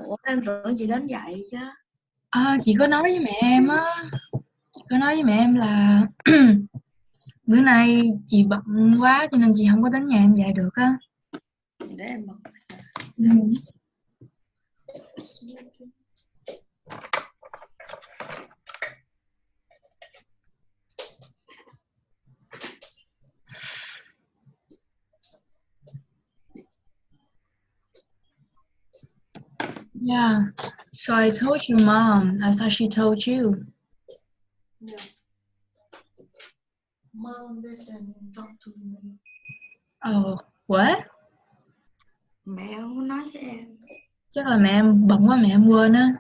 Ủa em tưởng chị đến dạy chứ. Chị có nói với mẹ em á, chị có nói với mẹ em là bữa nay chị bận quá cho nên chị không có đến nhà em dạy được á. Để em bật. Ừ. Yeah, so I told your mom. I thought she told you. No. Mom didn't talk to me. Oh, what? Mẹ không có nói với em. Chắc là mẹ em bận quá mẹ em quên á.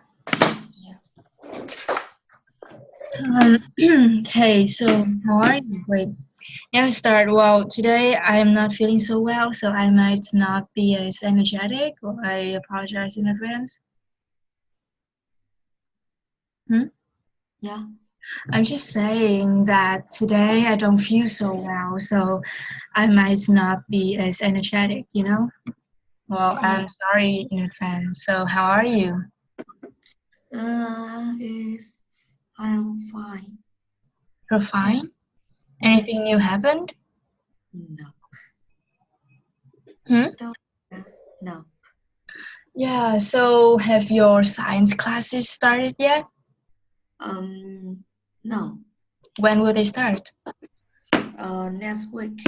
Okay, so how are you? Wait, now start. Well, today I am not feeling so well, so I might not be as energetic. I apologize in advance. Hmm? Dạ. I'm just saying that today I don't feel so well, so I might not be as energetic, you know? Well, I'm sorry in advance. So, how are you? Is I'm fine. You're fine? Yes. Anything new happened? No. Hmm? Don't. No. Yeah, so have your science classes started yet? No. When will they start? Next week.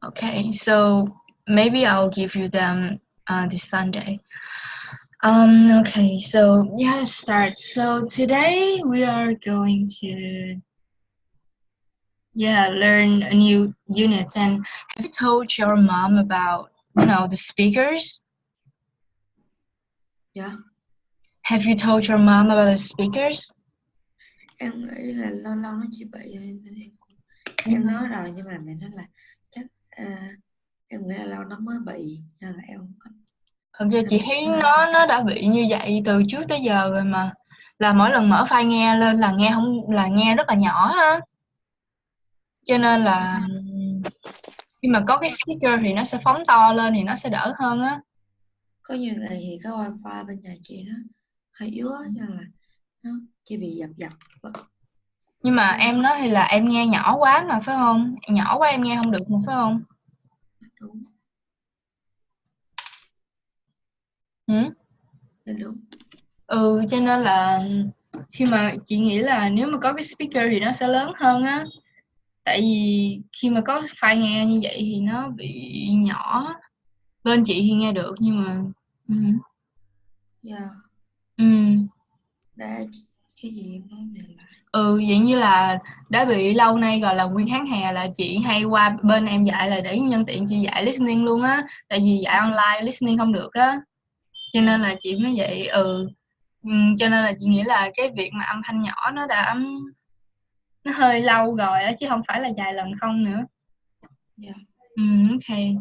Okay, so maybe I'll give you them this Sunday. Okay, so yeah, let's start. So today we are going to learn a new unit. And have you told your mom about, the speakers? Dạ. Have you told your mom about the speakers? Em nghĩ là lâu lâu nó chỉ bị em nói rồi, nhưng mà mẹ nói là chắc em nghĩ là lâu nó mới bị, nên là em không có. Thật ra chị thấy nó đã bị như vậy từ trước tới giờ rồi mà. Là mỗi lần mở file nghe lên là nghe không là nghe rất là nhỏ ha. Cho nên là khi mà có cái speaker thì nó sẽ phóng to lên thì nó sẽ đỡ hơn á. Có nhiều ngày thì cái wifi bên nhà chị nó hơi yếu á, nên là nó chỉ bị dập dập. Nhưng mà em nói thì là em nghe nhỏ quá mà phải không? Nhỏ quá em nghe không được mà phải không? Đúng. Ừ? Đúng. Cho nên là khi mà chị nghĩ là nếu mà có cái speaker thì nó sẽ lớn hơn á. Tại vì khi mà có file nghe như vậy thì nó bị nhỏ. Bên chị thì nghe được nhưng mà Dạ. ừ. Để cái gì em nói về lại. Vậy như là đã bị lâu nay gọi là nguyên tháng hè là chị hay qua bên em dạy là để nhân tiện chị dạy listening luôn á. Tại vì dạy online listening không được á. Cho nên là chị mới vậy. Cho nên là chị nghĩ là cái việc mà âm thanh nhỏ nó hơi lâu rồi á chứ không phải là vài lần không nữa. Yeah. Okay.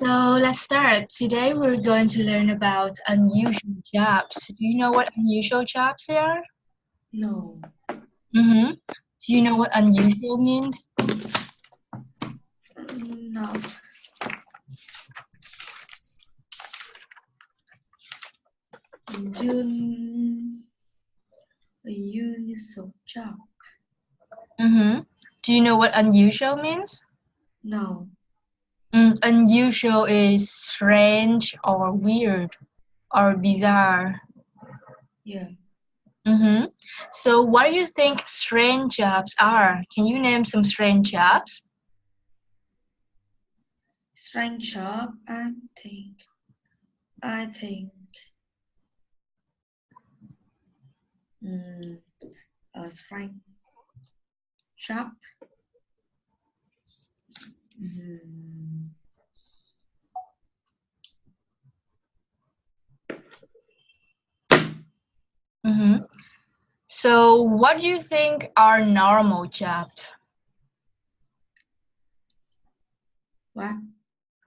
So let's start. Today we're going to learn about unusual jobs. Do you know what unusual jobs are? No. Mm-hmm. Do you know what unusual means? No. unusual job. Do you know what unusual means? No. Unusual is strange or weird or bizarre. Yeah. So what do you think strange jobs are? Can you name some strange jobs? Strange job. I think. Strange job. So what do you think are normal jobs? What?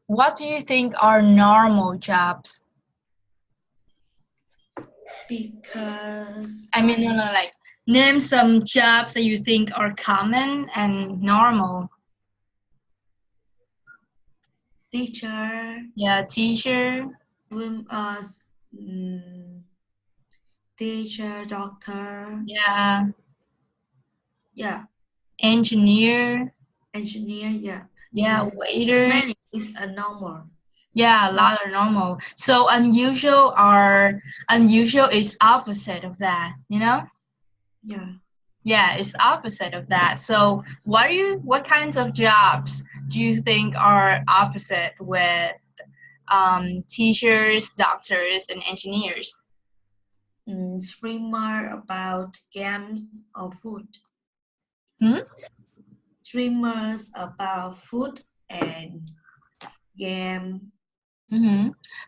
What do you think are normal jobs? Because I mean, no, like name some jobs that you think are common and normal. Teacher. Yeah, teacher. Teacher, doctor. Yeah. Yeah. Engineer. Engineer. Yeah. Yeah, waiter. Many is a normal. Yeah, a lot are normal. So unusual is opposite of that, you know? Yeah. Yeah, it's opposite of that. So what kinds of jobs do you think are opposite with teachers, doctors, and engineers? Streamer about games or food. Hmm? Streamers about food and game.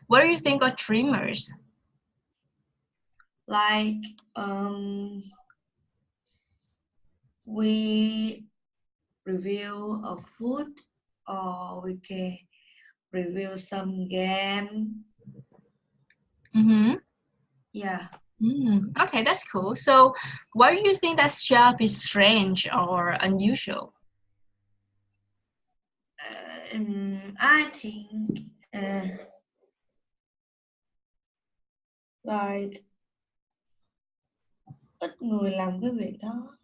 What do you think are streamers? Like we review a food or we can review some game. Yeah. Okay, that's cool. So why do you think that job is strange or unusual? I think like ít người làm cái việc đó.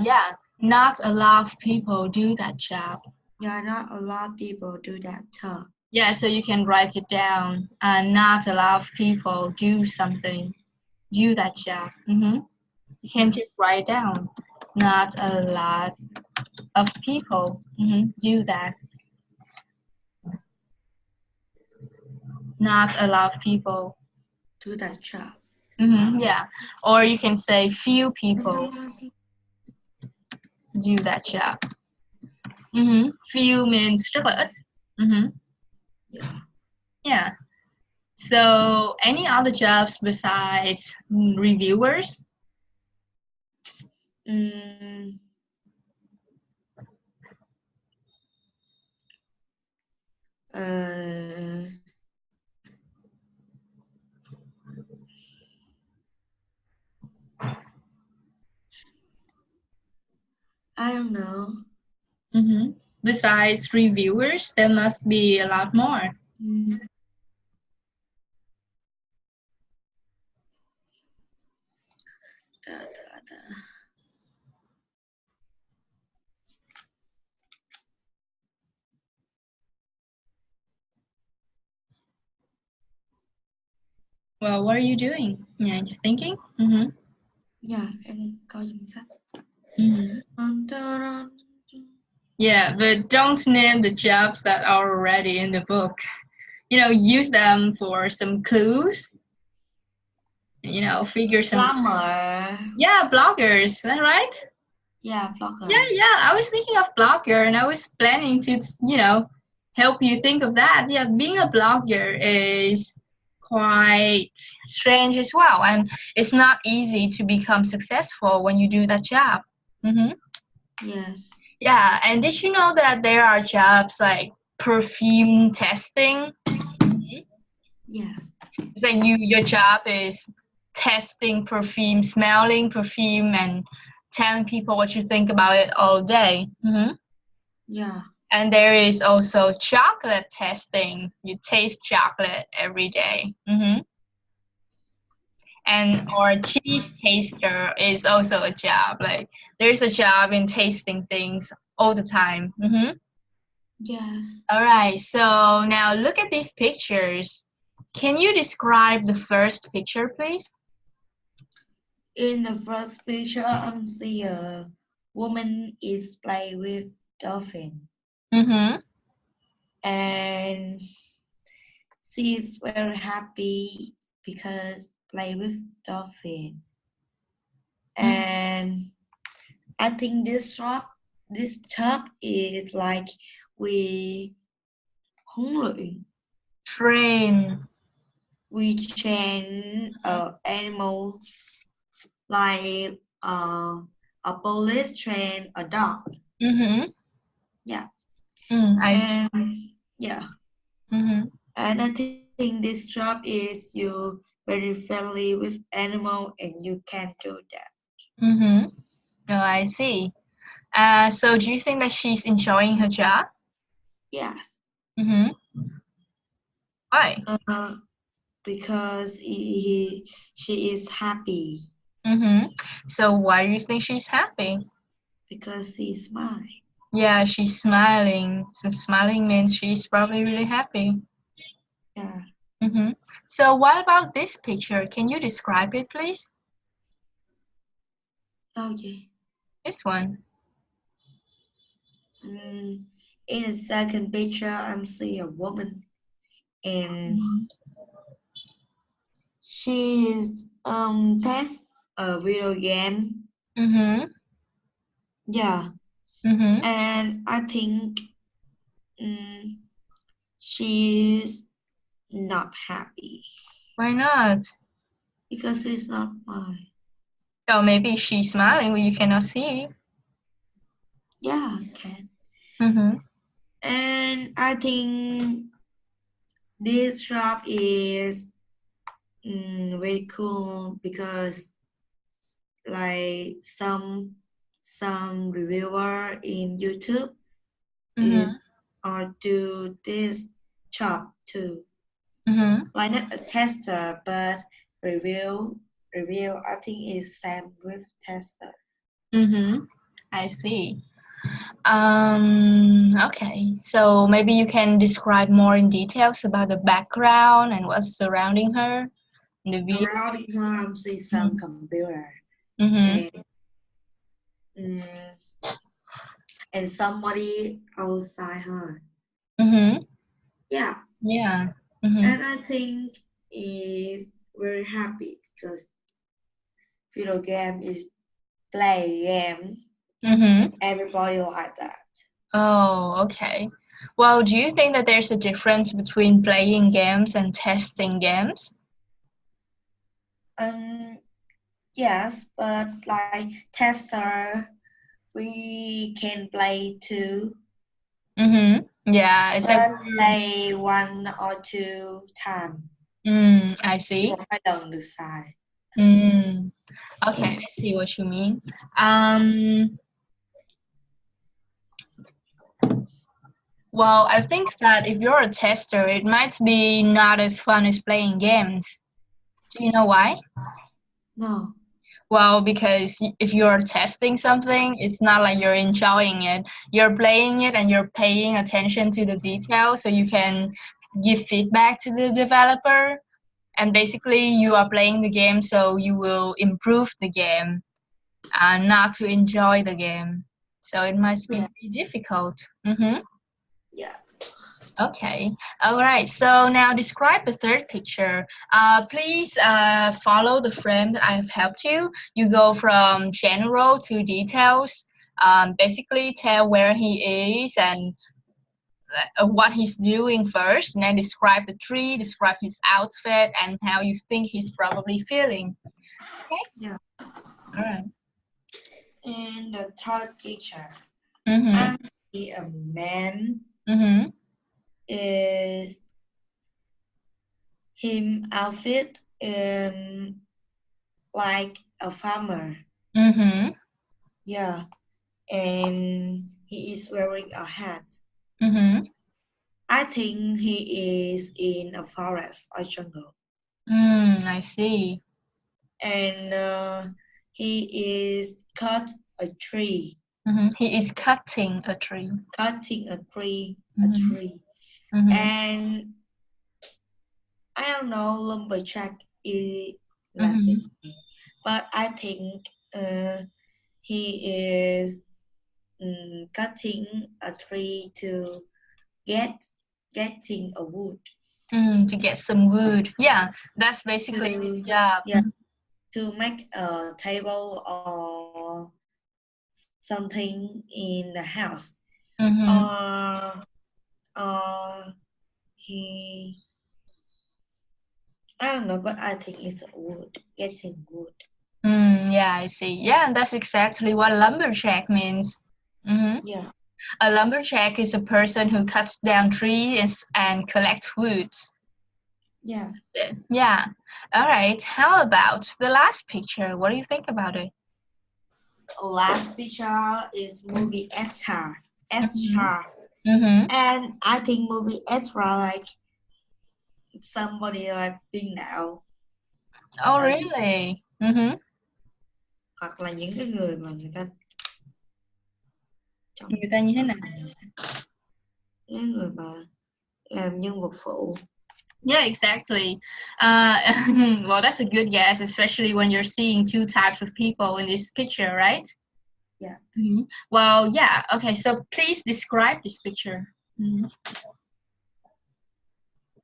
Yeah, not a lot of people do that job. Yeah, not a lot of people do that job. Yeah, so you can write it down. Not a lot of people do that job. You can just write down. Not a lot of people do that. Not a lot of people do that job. Yeah, or you can say few people do that job. Few means rất là ít. Yeah. So any other jobs besides reviewers? I don't know. Besides reviewers, there must be a lot more. Well, what are you doing? Yeah, you thinking? Yeah, em coi giùm sách. Yeah, but don't name the jobs that are already in the book. Use them for some clues. Figure some. Plumber. Yeah, bloggers. Is that right? Yeah, blogger. Yeah. I was thinking of blogger, and I was planning to, help you think of that. Yeah, being a blogger is quite strange as well, and it's not easy to become successful when you do that job. Yes. Yeah, and did you know that there are jobs like perfume testing? Yes. It's like your job is testing perfume, smelling perfume, and telling people what you think about it all day. Yeah. And there is also chocolate testing. You taste chocolate every day. And or cheese taster is also a job. Like there's a job in tasting things all the time. Yes. All right. So now look at these pictures. Can you describe the first picture, please? In the first picture, I see a woman is playing with dolphin, and she is very happy because play with dolphin. And I think this job is like we huấn luyện, Train. we train animal like a police train a dog. Yeah. Yeah. And I think this job is you very friendly with animal and you can do that. Oh, I see. So do you think that she's enjoying her job? Yes. Why? Because she is happy. So why do you think she's happy? Because she smiles. Yeah, she's smiling. So smiling means she's probably really happy. Yeah. So what about this picture? Can you describe it, please? Okay. This one. In the second picture, I'm seeing a woman, and she is test a video game. Yeah. And I think she's not happy. Why not? Because it's not mine. Oh, maybe she's smiling, but you cannot see. Yeah, I can. And I think this shop is very cool because like some reviewer in YouTube is or do this shop too. Like not a tester, but review. I think is same with tester. I see. Okay. So maybe you can describe more in details about the background and what's surrounding her in the video. Surrounding her, I see some computer and somebody outside her. Yeah. Yeah. And I think is very happy because video game is play game. Everybody like that. Oh, okay. Well, do you think that there's a difference between playing games and testing games? Yes, but like tester, we can play too. Yeah, it's like play one or two times. I see. Không phải lần được xài. Okay, I see what you mean. Well, I think that if you're a tester, it might be not as fun as playing games. Do you know why? No. Well, because if you're testing something, it's not like you're enjoying it. You're playing it and you're paying attention to the details so you can give feedback to the developer. And basically, you are playing the game so you will improve the game and not to enjoy the game. So it must be very difficult. Yeah. Okay. All right. So now describe the third picture. Please follow the frame that I have helped you. You go from general to details. Basically tell where he is and what he's doing first, and then describe the tree, describe his outfit, and how you think he's probably feeling. Okay? Yeah. All right. And the third picture, I see a man is him outfit like a farmer. Yeah. And he is wearing a hat. I think he is in a forest or jungle. I see. And he is cut a tree. He is cutting a tree. Cutting a tree. A tree. And I don't know lumberjack is like this, but I think he is cutting a tree to getting a wood. To get some wood. Yeah, that's basically his job. Yeah, to make a table or something in the house. He, I don't know, but I think it's wood, getting wood. Yeah, I see. Yeah, that's exactly what lumberjack means. Yeah. A lumberjack is a person who cuts down trees and collects woods. Yeah. Yeah. All right. How about the last picture? What do you think about it? Last picture is movie Extra. Extra. And I think movie Extra like somebody like being now. Oh, really? Hoặc là những cái người mà người ta như thế nào? Những người mà làm nhân vật phụ. Yeah, exactly. Well, that's a good guess, especially when you're seeing two types of people in this picture, right? Yeah. Well, yeah. Okay, so please describe this picture.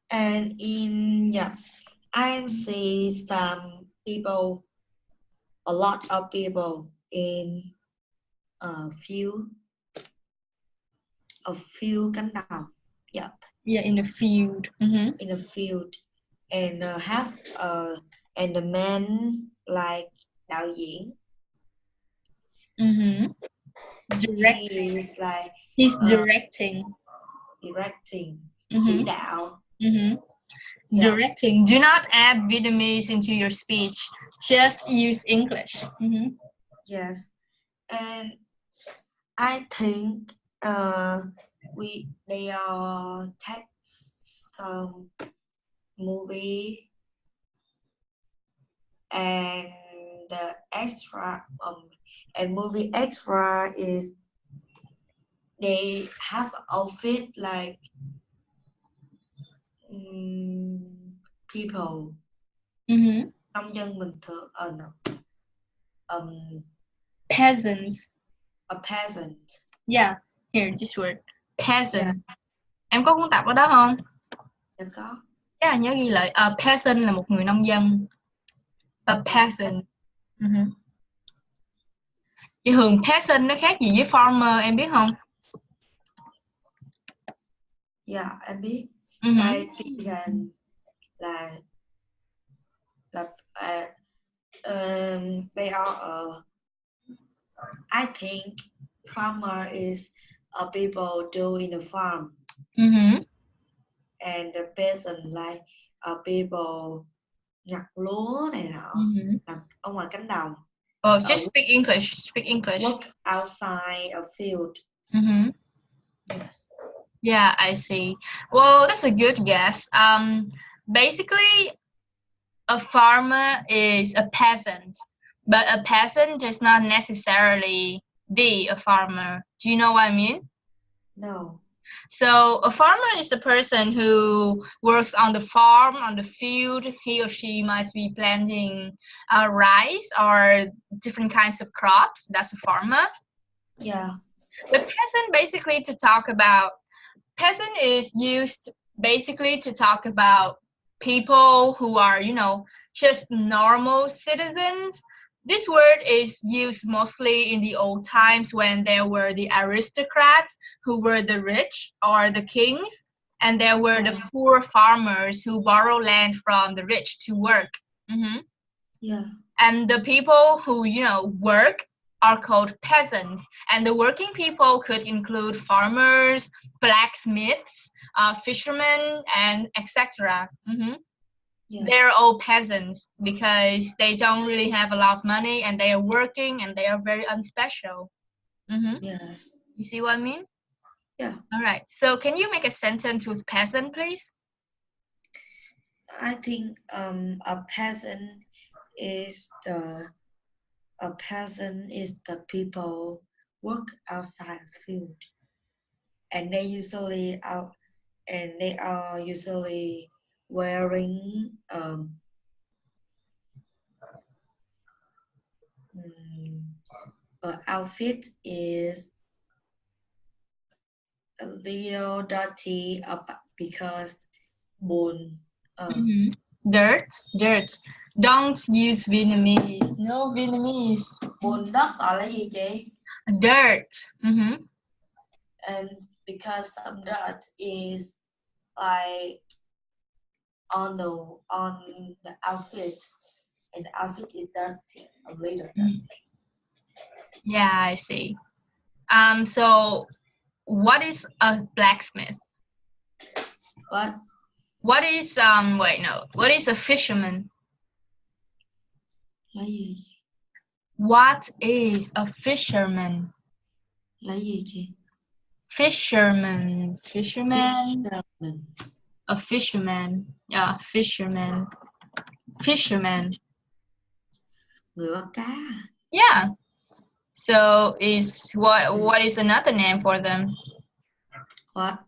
And I see some people, a lot of people in a few cánh đồng. Yeah. Yeah, in the field. In the field, and and the man like đạo diễn. Directing. He's like he's directing. Chỉ đạo. Yeah. Directing. Do not add Vietnamese into your speech. Just use English. Yes, and I think they are take some movie, and the extra and movie extra is they have outfit like people. Nông dân bình thường. Peasants. A peasant. Yeah, here this word. Peasant. Yeah. Em có cuốn tập ở đó không? Dạ có. Yeah, nhớ ghi lại. A peasant là một người nông dân. A peasant. Vậy thường peasant nó khác gì với farmer em biết không? Yeah, em biết. Like peasant là they are I think farmer is people do in the farm. And the peasant like people nhặt lúa này nọ, làm ở ngoài cánh đồng. Oh, just speak English. Speak English. Work outside a field. Yes. Yeah, I see. Well, that's a good guess. Basically, a farmer is a peasant, but a peasant does not necessarily be a farmer. Do you know what I mean? No. So a farmer is the person who works on the farm, on the field. He or she might be planting rice or different kinds of crops. That's a farmer. Yeah. But peasant is used basically to talk about people who are, just normal citizens. This word is used mostly in the old times when there were the aristocrats who were the rich or the kings, and there were the poor farmers who borrow land from the rich to work. Yeah. And the people who, work are called peasants. And the working people could include farmers, blacksmiths, fishermen, and etc. Yeah. They're all peasants because they don't really have a lot of money and they are working and they are very unspecial. Yes. You see what I mean? Yeah. All right. So can you make a sentence with peasant, please? I think a peasant is the people work outside the field, and they are usually wearing outfit is a little dirty because bùn Dirt, dirt. Don't use Vietnamese. No Vietnamese. bùn đất gọi là gì chị? Dirt. And because some dirt is like on the outfit, and the outfit is dirty, a little dirty. Yeah, I see. So what is a blacksmith? What? What is what is a fisherman? Là gì? What is a fisherman? Là gì chị? Fisherman. Fisherman. A fisherman. Yeah, fisherman. Fisherman. Người bắt cá. Yeah. So what is another name for them? What?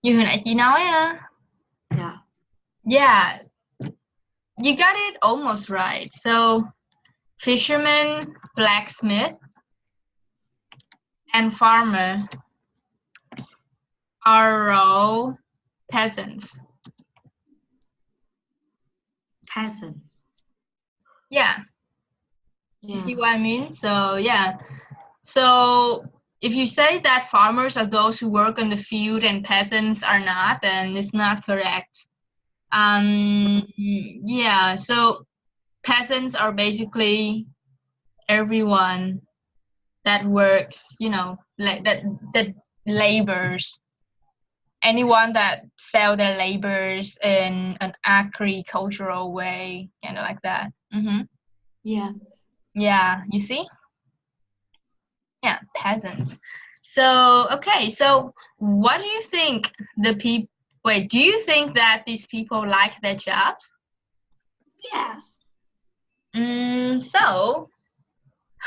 Như hồi nãy chị nói á. Yeah. Yeah. You got it almost right. So fisherman, blacksmith, and farmer are all peasants. Peasant. Yeah. You see what I mean? So yeah. So if you say that farmers are those who work on the field and peasants are not, then it's not correct. Yeah, so peasants are basically everyone that works, like that labors. Anyone that sell their labors in an agricultural way, kind of like that. Yeah. Yeah, you see? Yeah, peasants. So, okay, so what do you think do you think that these people like their jobs? Yes. So,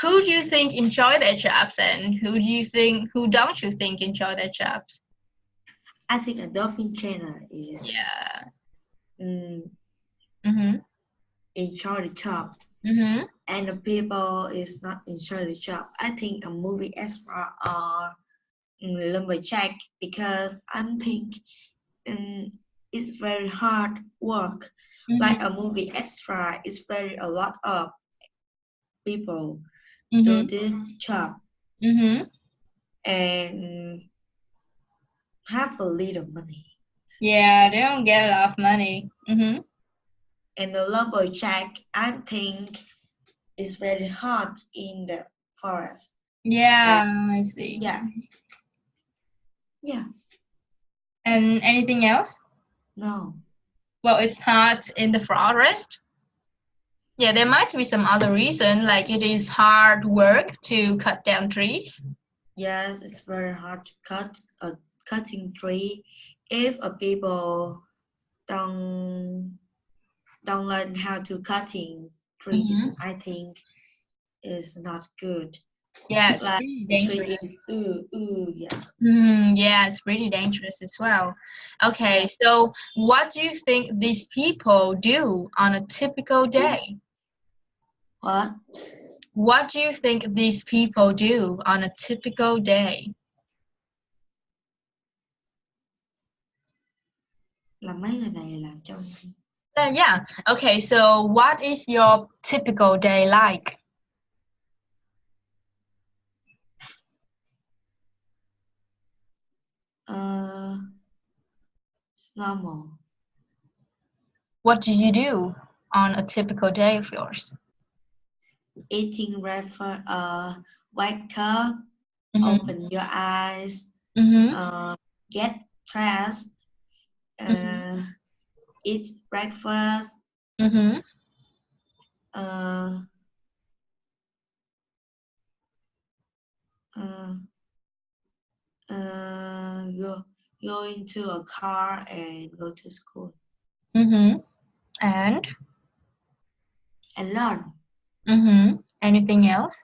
who do you think enjoy their jobs and who don't you think enjoy their jobs? I think a dolphin trainer is enjoy the job. And the people is not enjoy the job. I think a movie extra or lumberjack, because I think it's very hard work. Like a movie extra is a lot of people do this job and have a little money. Yeah, they don't get a lot of money. And the lumberjack, I think, is very hot in the forest. Yeah, I see. Yeah. And anything else? No. Well, it's hot in the forest. Yeah, there might be some other reason, like it is hard work to cut down trees. Yes, it's very hard to cut a cutting tree. If a people don't learn how to cutting trees, I think is not good. Yeah, it's pretty dangerous. Yeah, it's pretty dangerous as well. Okay, so what do you think these people do on a typical day? What? What do you think these people do on a typical day? Là mấy người này làm trong. Yeah. Okay, so what is your typical day like? It's normal. What do you do on a typical day of yours? Eating breakfast, wake up, open your eyes, get dressed, eat breakfast, Go into a car and go to school. And learn. Anything else?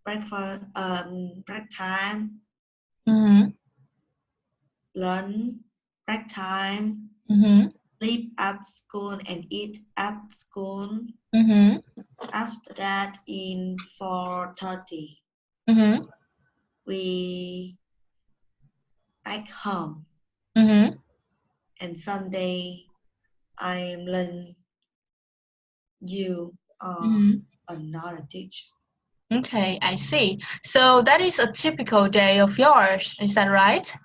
Breakfast, break time. Learn, break time. Sleep at school and eat at school. After that, in 4:30, we back home. And someday I'm learn you another teacher. Okay, I see. So that is a typical day of yours, is that right?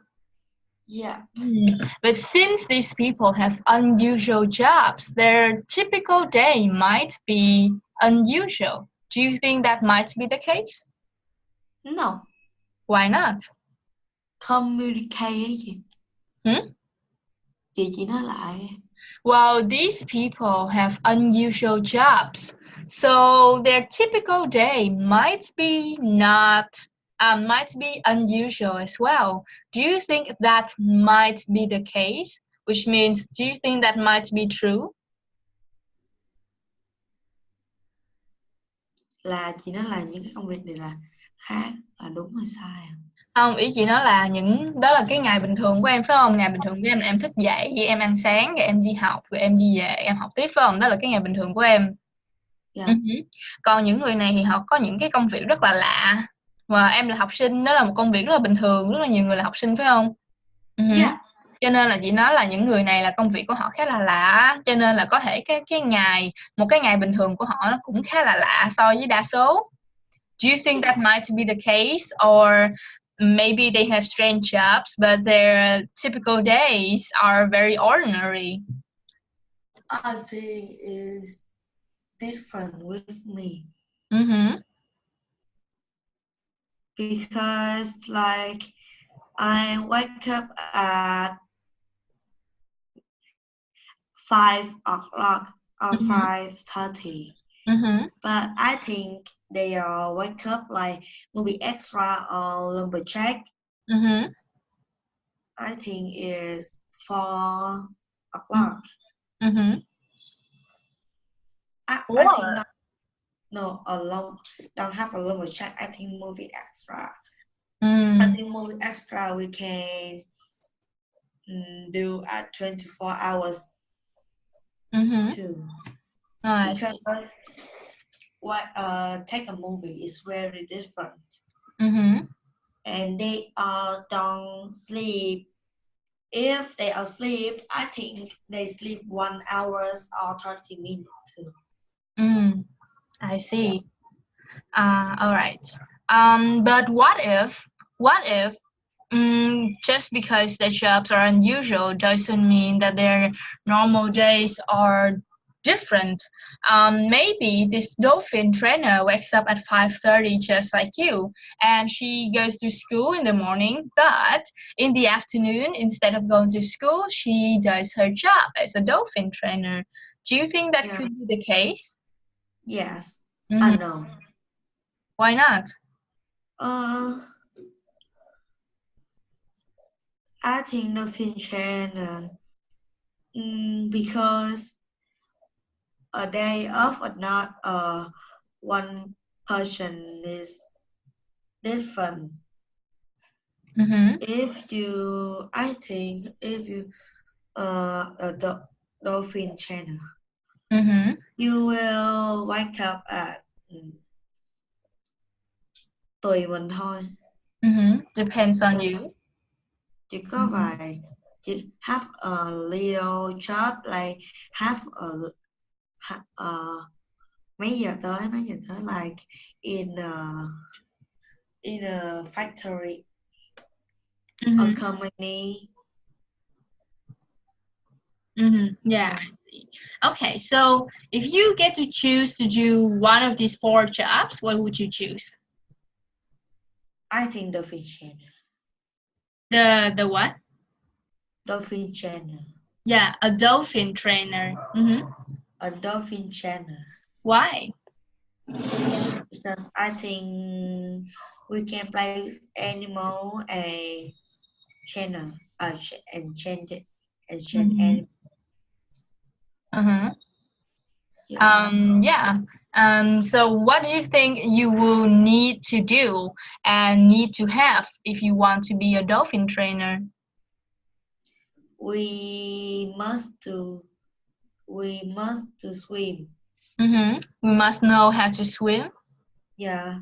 Yeah. But since these people have unusual jobs, their typical day might be unusual. Do you think that might be the case? No. Why not? Communicate gì? Chị nói lại. Well, these people have unusual jobs, so their typical day might be unusual as well. Do you think that might be the case? Which means, do you think that might be true? Là chị nói là những cái công việc này là khác, là đúng hay sai à? Không, ý chị nói là đó là cái ngày bình thường của em phải không? Ngày bình thường của em là em thức dậy, em ăn sáng, rồi em đi học, rồi em đi về, em học tiếp phải không? Đó là cái ngày bình thường của em. Yeah. Còn những người này thì họ có những cái công việc rất là lạ. Và em là học sinh, đó là một công việc rất là bình thường, rất là nhiều người là học sinh phải không? Yeah. Cho nên là chị nói là những người này là công việc của họ khá là lạ, cho nên là có thể một cái ngày bình thường của họ nó cũng khá là lạ so với đa số. Do you think that might be the case, or maybe they have strange jobs, but their typical days are very ordinary? I think is different with me. Because like I wake up at 5 o'clock or 5:30. But I think they wake up like movie extra or lumberjack. I think is 4 o'clock. I think don't have a lumberjack. I think movie extra. I think movie extra we can do at 24 hours too. Because take a movie is very different. And they don't sleep. If they are asleep, I think they sleep 1 hour or 30 minutes too. I see. All right. But what if just because their jobs are unusual doesn't mean that their normal days are different. Maybe this dolphin trainer wakes up at 5:30 just like you, and she goes to school in the morning, but in the afternoon, instead of going to school, she does her job as a dolphin trainer. Do you think that could be the case? Yes. I know. Why not? I think dolphin trainer because a day off or not one person is different. If you a dolphin trainer, you will wake up at tùy mình thôi. Depends on you. Chỉ có vài have a little job like have a mấy giờ tới like in a factory or company. Yeah. Okay, so if you get to choose to do one of these 4 jobs, what would you choose? I think dolphin trainer. The what? Dolphin trainer. Yeah, a dolphin trainer. A dolphin trainer. Why? Because I think we can play with animal and channel, enchanted, Mm-hmm. Uh-huh. yeah. Yeah. So what do you think you will need to do and need to have if you want to be a dolphin trainer? We must to swim. Mm-hmm. We must know how to swim. Yeah,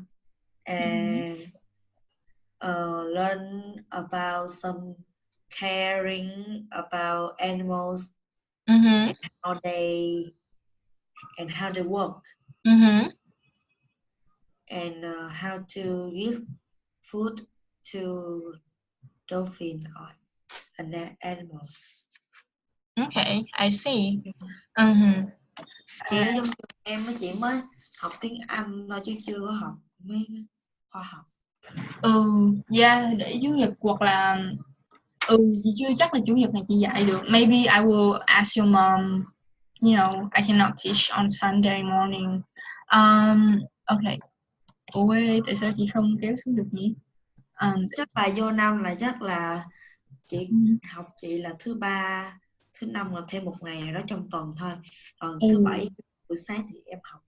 Mm-hmm. and learn about some caring about animals Mm-hmm. and how they work, Mm-hmm. and how to give food to dolphin or animals. Okay, I see. Mm-hmm. Chị trong trường em á, chị mới học tiếng Anh thôi chứ chưa có học mấy cái khoa học. Yeah, để chủ nhật hoặc là chị chưa chắc là chủ nhật này chị dạy được. Maybe I will ask your mom. You know, I cannot teach on Sunday morning. Okay. Ủa, tại sao chị không kéo xuống được nhỉ? Chắc là vô năm là chắc là chị Ừ. học chị là thứ ba thứ năm là thêm một ngày nào đó trong tuần thôi, còn Ừ. thứ bảy buổi sáng thì em học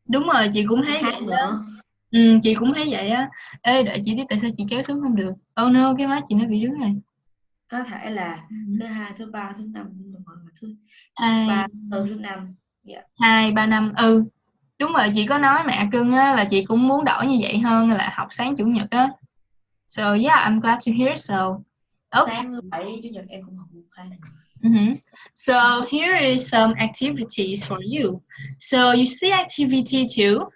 Đúng rồi, chị cũng cái thấy khác vậy á. nữa. Chị cũng thấy vậy á. Ê, đợi chị biết tại sao chị kéo xuống không được. Oh no, cái má chị nó bị đứng rồi. Có thể là Ừ. thứ hai thứ ba thứ năm hoặc là thứ Hai, ba thứ năm. Dạ. 2, 3 năm. Đúng rồi, chị có nói mẹ cưng á là chị cũng muốn đổi như vậy hơn là học sáng chủ nhật á. So yeah, I'm glad to hear so. Okay. Sáng thứ bảy chủ nhật em cũng học một khai. Mm-hmm. So here is some activities for you. So you see activity two.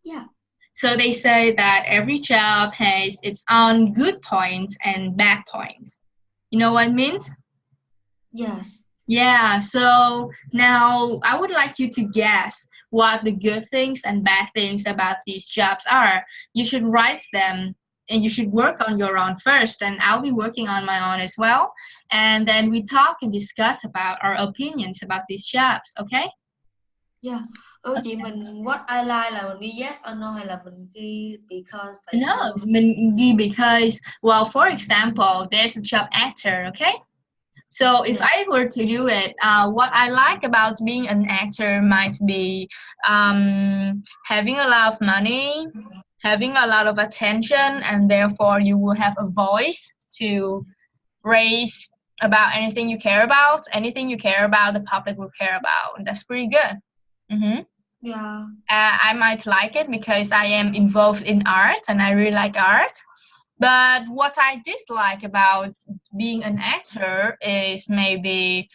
Yeah. So they say that every job has its own good points and bad points. You know what it means? Yes. Yeah, so now I would like you to guess what the good things and bad things about these jobs are. You should write them and you should work on your own first, and I'll be working on my own as well. And then we talk and discuss about our opinions about these jobs, okay? Yeah. Chị mình what I like là mình ghi yes or no hay là mình ghi because tại No, sao? because, well, for example, there's a job actor, okay? So if Yeah. I were to do it, what I like about being an actor might be having a lot of money, having a lot of attention, and therefore you will have a voice to raise about anything you care about, the public will care about. That's pretty good. Mm-hmm. Yeah. I might like it because I am involved in art and I really like art. But what I dislike about being an actor is maybe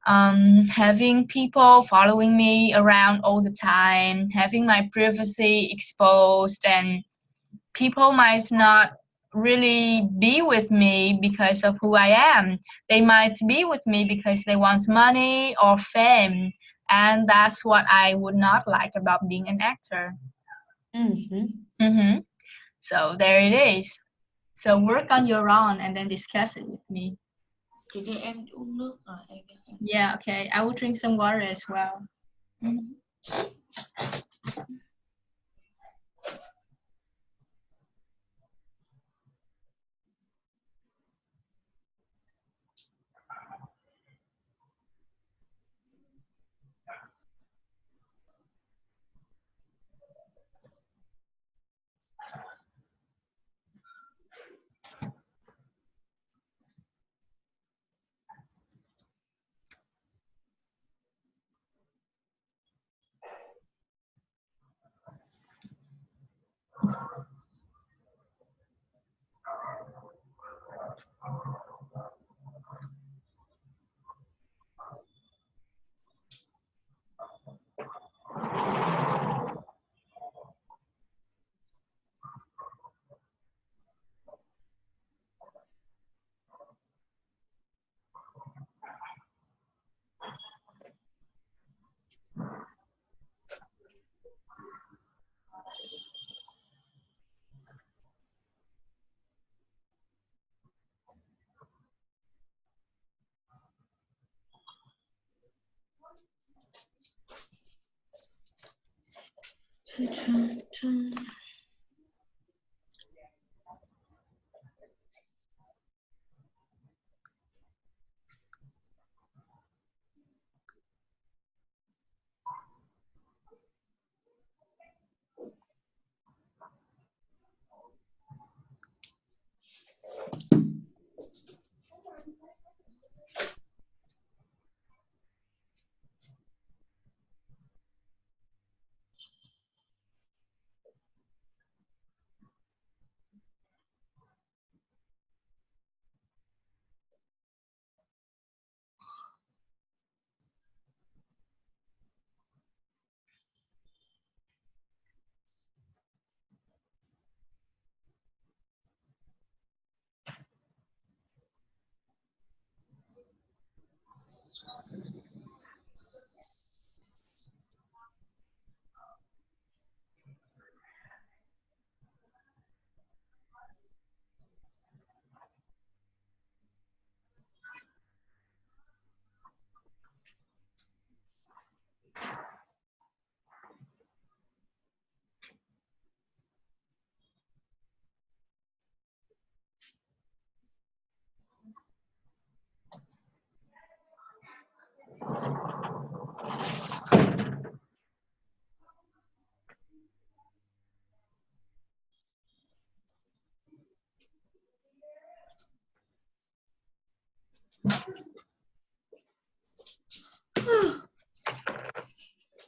having people following me around all the time, having my privacy exposed, and people might not really be with me because of who I am. They might be with me because they want money or fame. And that's what I would not like about being an actor. Mm-hmm. Mm-hmm. So there it is. So work on your own and then discuss it with me. Chị cho em uống nước rồi em. Yeah, okay. I will drink some water as well. Mm-hmm.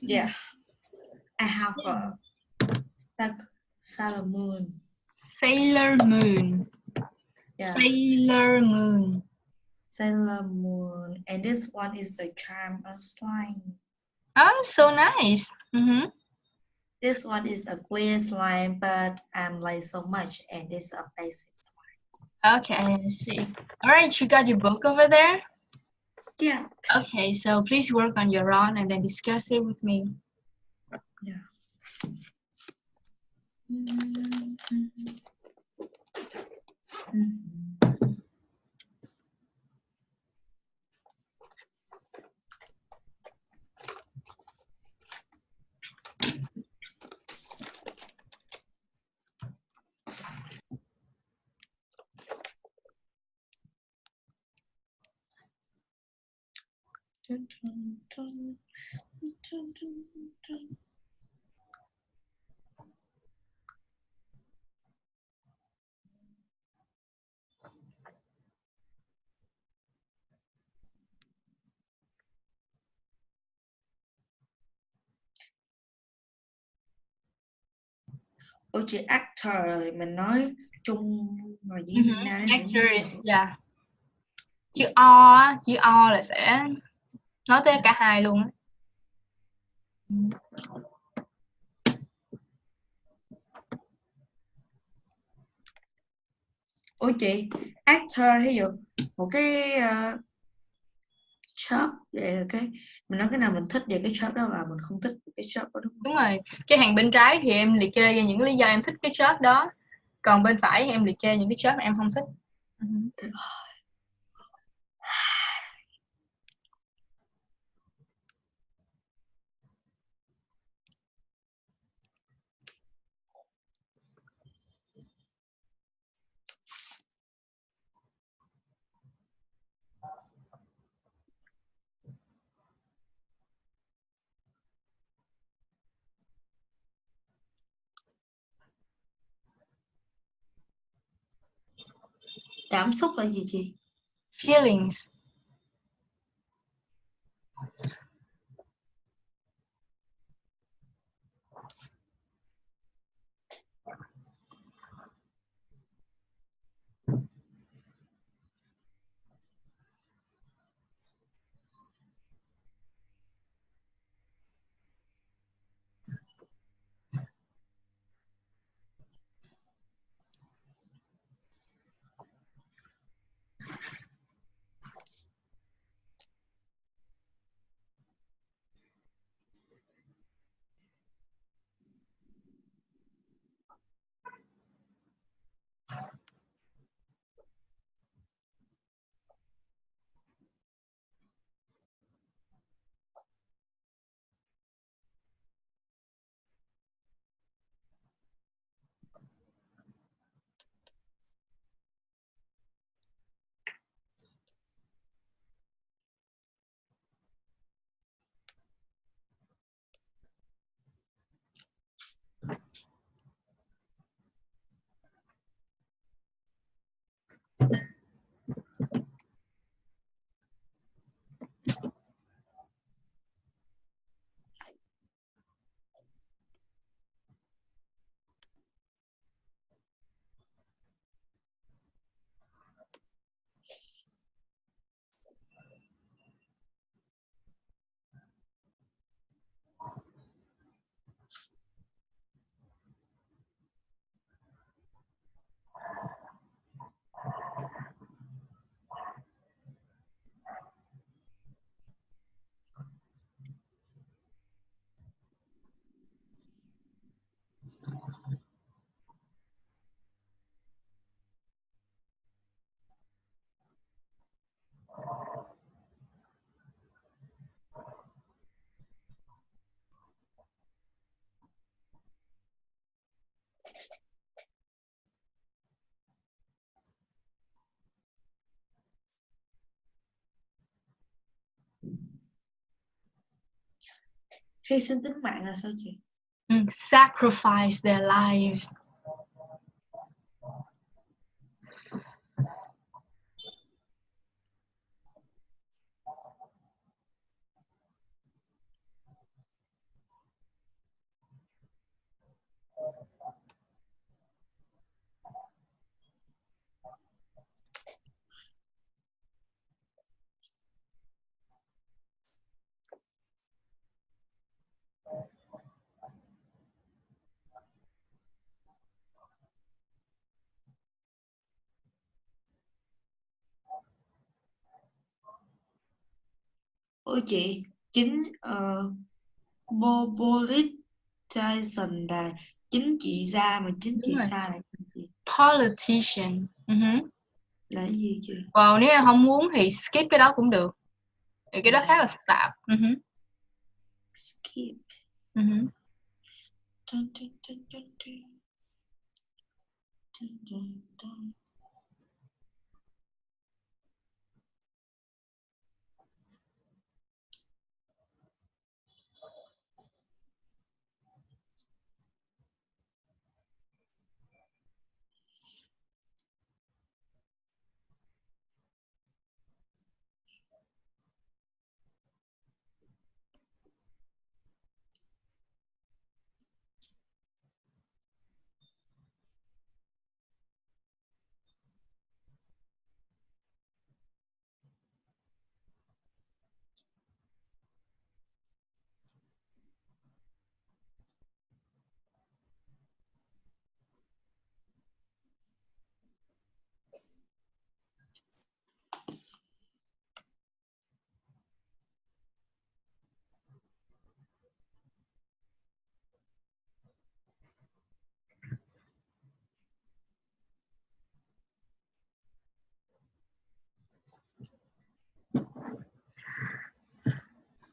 Yeah, I have a Sailor Moon. Sailor Moon. Yeah. Sailor Moon. Sailor Moon. And this one is the charm of slime. Oh, so nice. This one is a clear slime, but I'm like so much, and it's a basic slime. Okay, I see. All right, you got your book over there? Yeah. Okay, so please work on your own and then discuss it with me. Yeah. Ôi chị actor thì mình nói chung rồi diễn viên nam diễn Actor viên is, nữ. yeah. Chữ O là sẽ nói tới cả hai luôn á. Ôi chị, actor ví dụ một cái shop vậy là cái mình nói cái nào mình thích về cái shop đó và mình không thích cái shop đó đúng không? Đúng rồi. Cái hàng bên trái thì em liệt kê ra những lý do em thích cái shop đó. Còn bên phải thì em liệt kê những cái shop mà em không thích. Cảm xúc là gì chị? Feelings. Hy sinh tính mạng là sao chị? Sacrifice their lives. Ôi chị, chính politician là chính trị gia, mà chính Đúng trị rồi. gia là gì? Politician. Là cái gì chị? Well, nếu em không muốn thì skip cái đó cũng được. Thì cái đó khá là phức tạp. Skip. Dun, Dun, dun, dun, dun, dun. Dun, dun, dun.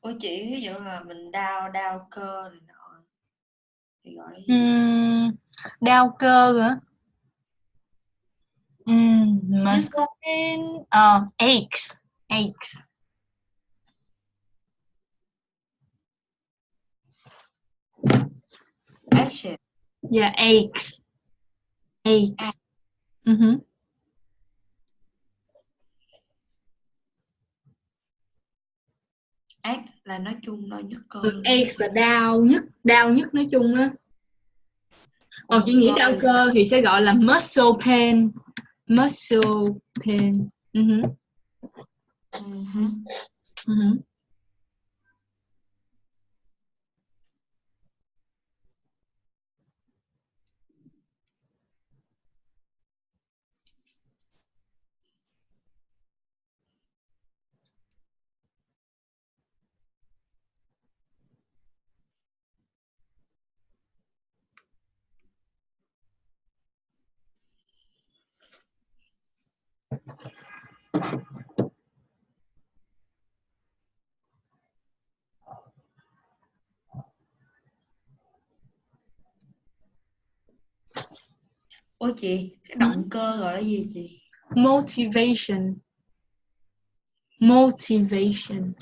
Ôi chị, ví dụ là mình đau cơ này nọ thì gọi là gì? đau cơ hả? Nhức cơ. Muscle aches. Aches. Action. Yeah, aches. Aches. Act là nói chung nói nhức cơ luôn đúng Aches không là chị? đau nhức nói chung á. Còn chị Còn nghĩ cơ đau thì sao? cơ thì sẽ gọi là muscle pain. Muscle pain. Uh-huh. Ôi chị, cái động cơ gọi là gì chị? Motivation. Motivation.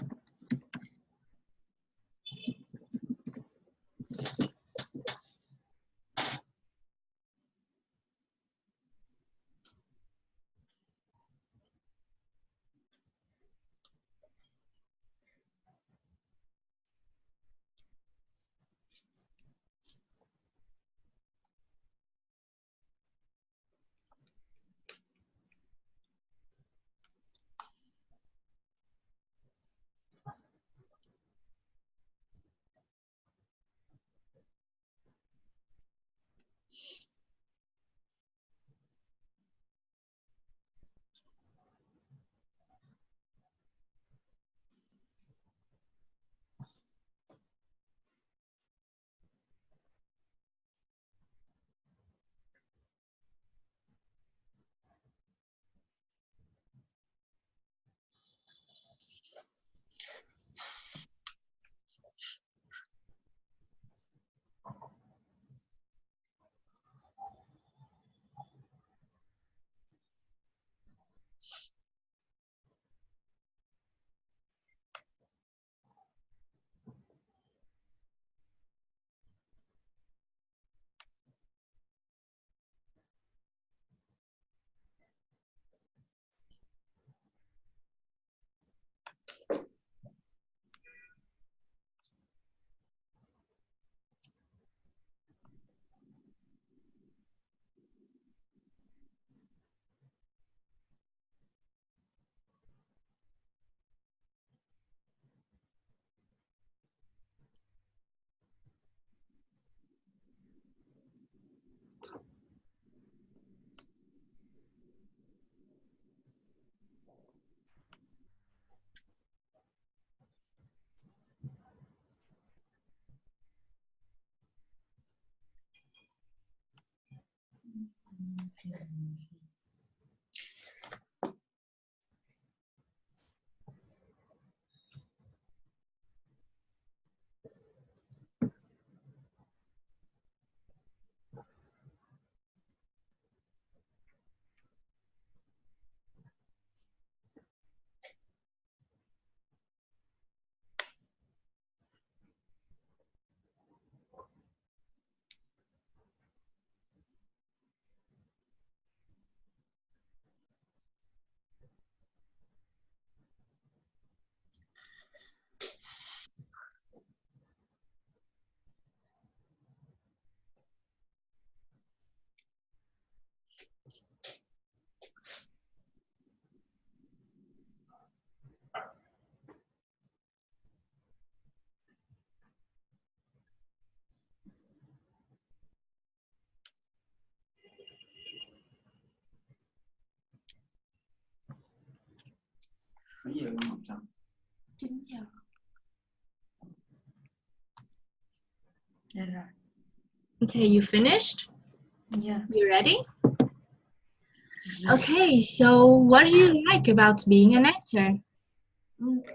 Mấy giờ con học xong? 9 giờ. Dạ rồi. Okay, you finished? Yeah. You ready? Yeah. Okay, so what do you like about being an actor?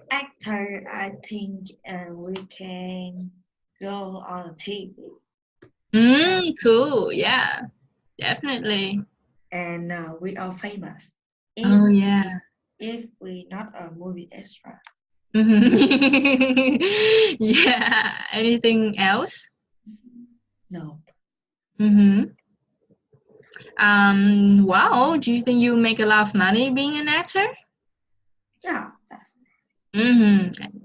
Actor, I think we can go on TV. Cool. Yeah, definitely. And we are famous. Oh yeah. If we not a movie extra. Yeah. Anything else? No. Wow. Do you think you make a lot of money being an actor? Yeah, that's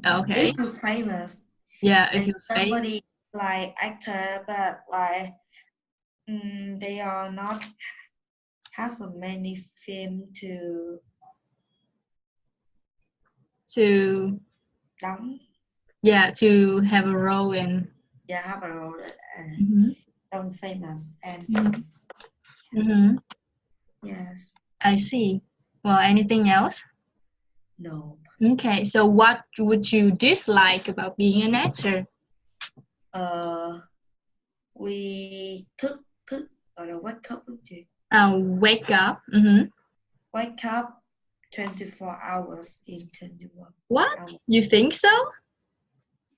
Okay. if you're famous. Yeah, if and you're famous. somebody like actor, but like they are not have a many film to đóng. Yeah, to have a role in. Yeah, have a role on famous and yes. I see. Well, anything else? No. Okay, so what would you dislike about being an actor? We thức gọi là wake up đúng chị? Wake up. Wake up 24 hours in 21 What? hours. You think so?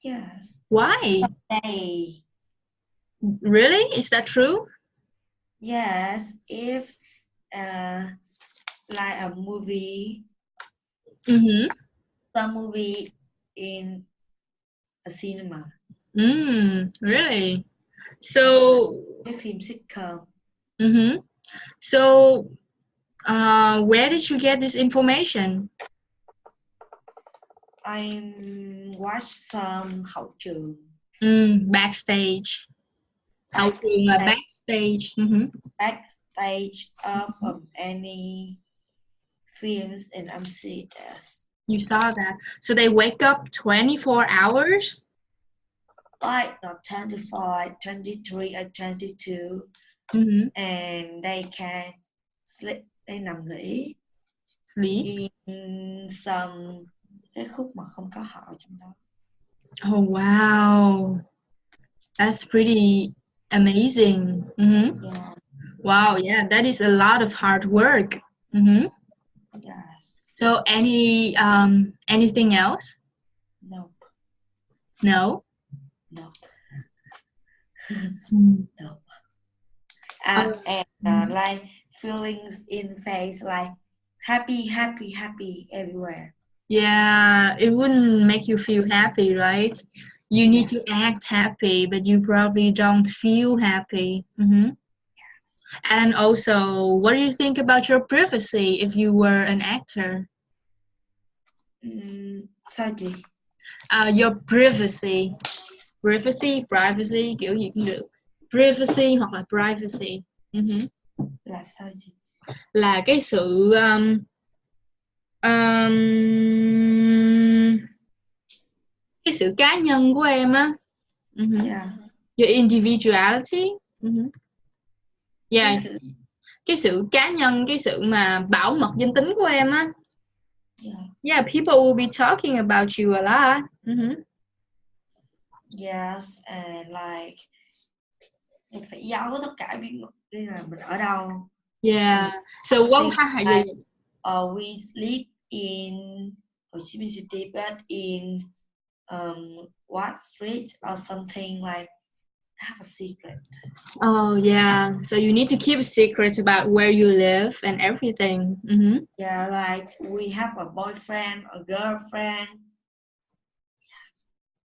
Yes. Why? Someday. Really? Is that true? Yes, if like a movie, some movie in a cinema. Really? So The film sitcom. So where did you get this information? I watched some hậu trường. Backstage. Hậu trường là backstage. Backstage of any films and I'm seeing this. You saw that. So they wake up 24 hours? Like not 24, 23 or 22. And they can sleep, they nằm nghỉ. Sleep? In some cái khúc mà không có họ trong đó. Oh wow. That's pretty amazing. Yeah. Wow, yeah, that is a lot of hard work. Yes. So anything else? No. No? No. No. And like feelings in face, like happy everywhere. Yeah, it wouldn't make you feel happy, right? You need to act happy, but you probably don't feel happy. And also, what do you think about your privacy if you were an actor? Sao chị? Your privacy. Privacy, kiểu gì cũng được. Privacy hoặc là privacy. Là sao chị? Là cái sự cái sự cá nhân của em á. Yeah. Your individuality. Yeah. Cái sự cá nhân, cái sự mà bảo mật danh tính của em á. Yeah, people will be talking about you a lot. Yes, and like mình phải giấu tất cả bí mật đi là mình ở đâu. Yeah. So what? Like we live in Ho Chi Minh City, but in what street or something like have a secret. Oh yeah. So you need to keep a secret about where you live and everything. Mm-hmm. Yeah, like we have a boyfriend, a girlfriend.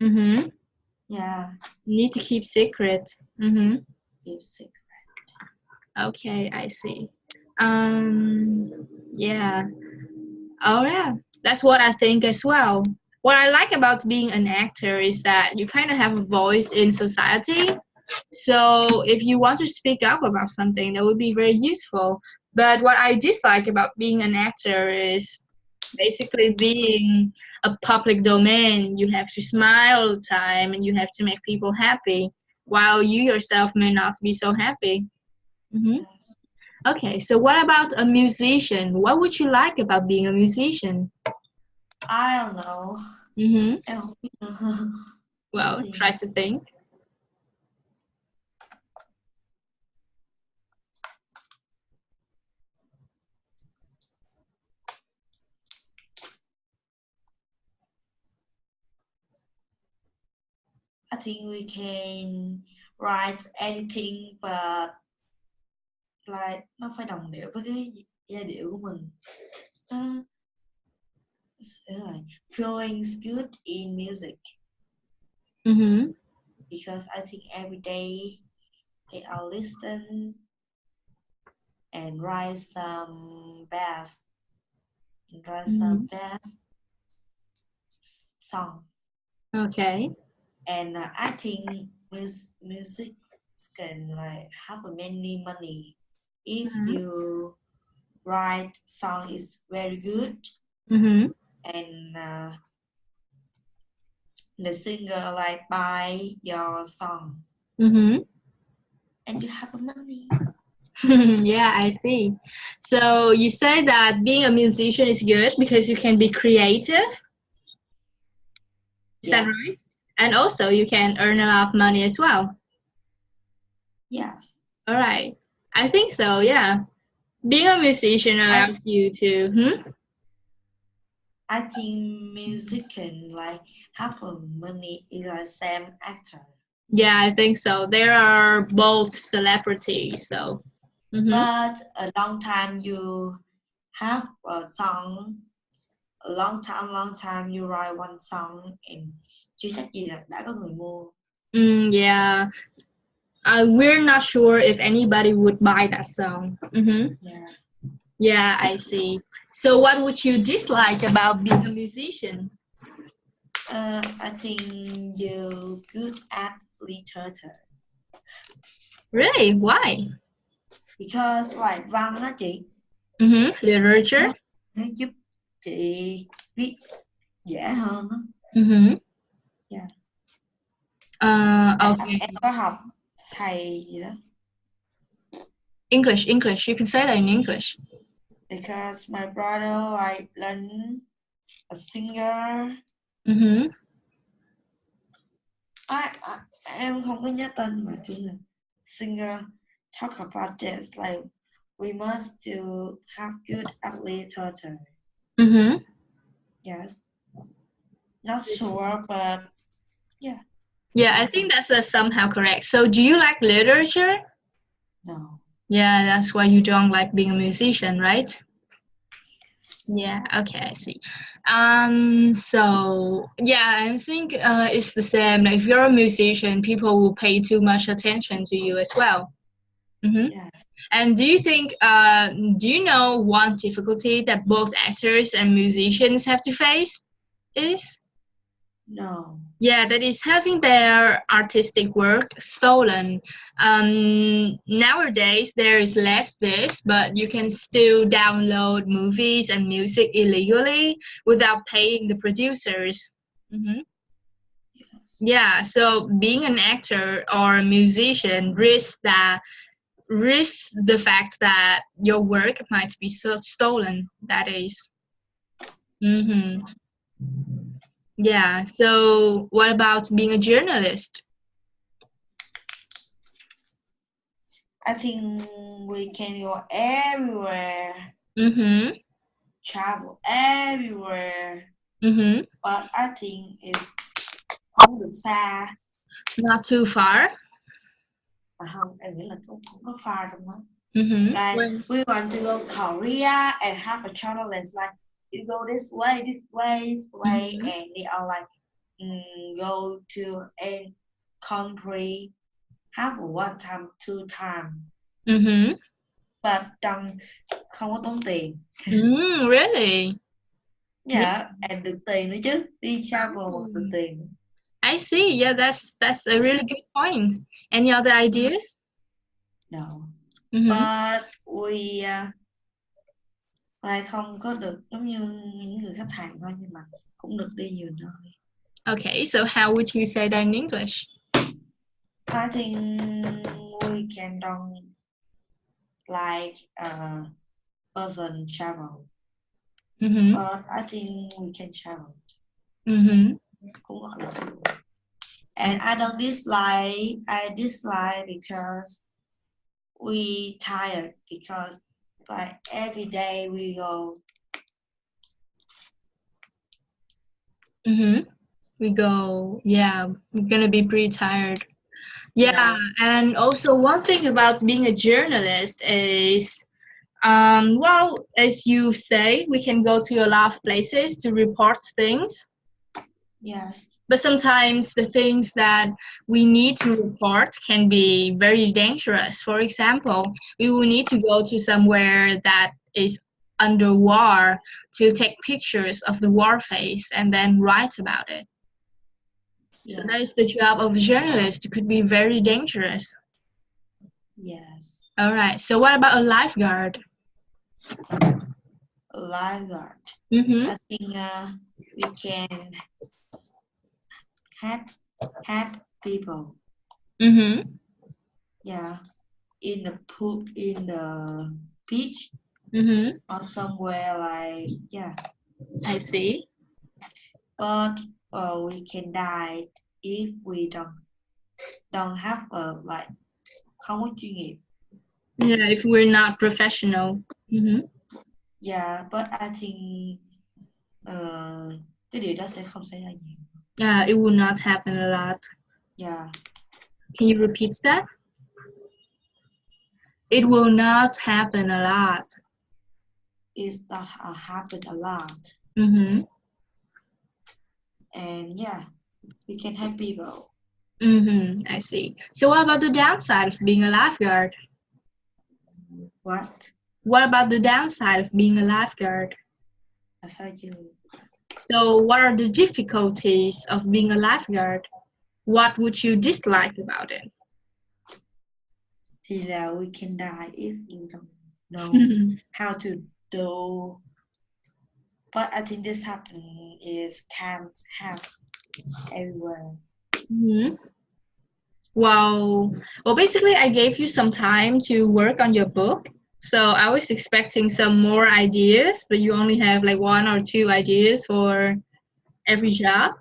Mm-hmm. Yeah. You need to keep secret. Mm-hmm. Keep secret. Okay, I see. Yeah. Oh yeah. That's what I think as well. What I like about being an actor is that you kind of have a voice in society. So if you want to speak up about something, that would be very useful. But what I dislike about being an actor is basically being a public domain. You have to smile all the time and you have to make people happy, while you yourself may not be so happy. Mm-hmm. Yes. Okay, so what about a musician? What would you like about being a musician? I don't know. Mm-hmm. Em không biết nữa. Well, try to think. I think we can write anything but like nó phải đồng điệu với cái giai điệu của mình. Like feelings good in music. Mm-hmm. Because I think every day they all listen and write some best song. Okay. And I think music can like have many money if you write song is very good. Mm-hmm. And the singer like buy your song. Mm-hmm. And you have money. Yeah, I see. So you say that being a musician is good because you can be creative. Is that right? And also you can earn a lot of money as well. Yes. All right. I think so, yeah. Being a musician allows you to I think music can like have money in like same actor. Yeah, I think so. There are both celebrities, so. But a long time you have a song, a long time you write one song and chưa chắc gì là đã có người mua. Yeah. We're not sure if anybody would buy that song. Yeah. Yeah, I see. So what would you dislike about being a musician? I think you're good at literature. Really? Why? Because like văn á chị. Literature. Nó giúp chị viết dễ hơn á. Yeah. Okay. Em có học thầy gì đó. English. You can say that in English. Because my brother like learn a singer. Em không có nhớ tên mà chung là singer talk about this like we must to have good at literature. Yes. Not sure, but yeah. Yeah, I think that's somehow correct. So do you like literature? No. Yeah, that's why you don't like being a musician, right? Yeah, okay, I see. So yeah, I think it's the same. If you're a musician, people will pay too much attention to you as well. Yes. And do you know one difficulty that both actors and musicians have to face is? No. Yeah, that is having their artistic work stolen. Nowadays, there is less this, but you can still download movies and music illegally without paying the producers. Yes. Yeah, so being an actor or a musician risks the fact that your work might be stolen. That is. Yeah, so what about being a journalist? I think we can go everywhere, travel everywhere, but I think it's không được xa. Not too far. Không, em nghĩ là cũng có far trong đó. Like we want to go Korea and have a channel that's like you go this way, and they are like go to a country have one time, two time. But không có tốn tiền. Really? Yeah, and được tiền nữa chứ, đi travel được tiền. I see. Yeah, that's a really good point. Any other ideas? No. But we like không có được giống như những người khách hàng thôi, nhưng mà cũng được đi nhiều nơi. Okay, so how would you say that in English? I think we can don't like person travel. But I think we can travel. Cũng gọi là and I don't dislike. I dislike because we tired, because like every day we go. We go, yeah, we're gonna be pretty tired. Yeah, and also one thing about being a journalist is, well, as you say, we can go to a lot of places to report things. Yes. But sometimes the things that we need to report can be very dangerous. For example, we will need to go to somewhere that is under war to take pictures of the war phase and then write about it. So that is the job of a journalist. It could be very dangerous. Yes. All right. So what about a lifeguard? A lifeguard. I think we can help people. Yeah. In the pool, in the beach, or somewhere like I see. But we can die if we don't have like không có chuyên nghiệp. Yeah, if we're not professional. Yeah, but I think cái điều đó sẽ không xảy ra nhiều. Yeah, it will not happen a lot. Yeah. Can you repeat that? It will not happen a lot. It's not happen a lot. And yeah, we can help people. I see. So what about the downside of being a lifeguard? What? What about the downside of being a lifeguard? Sao So what are the difficulties of being a lifeguard? What would you dislike about it? Thì là we can die if we don't know how to do. But I think this happen is can't have everywhere. Well, basically I gave you some time to work on your book. So I was expecting some more ideas, but you only have like 1 or 2 ideas for every job.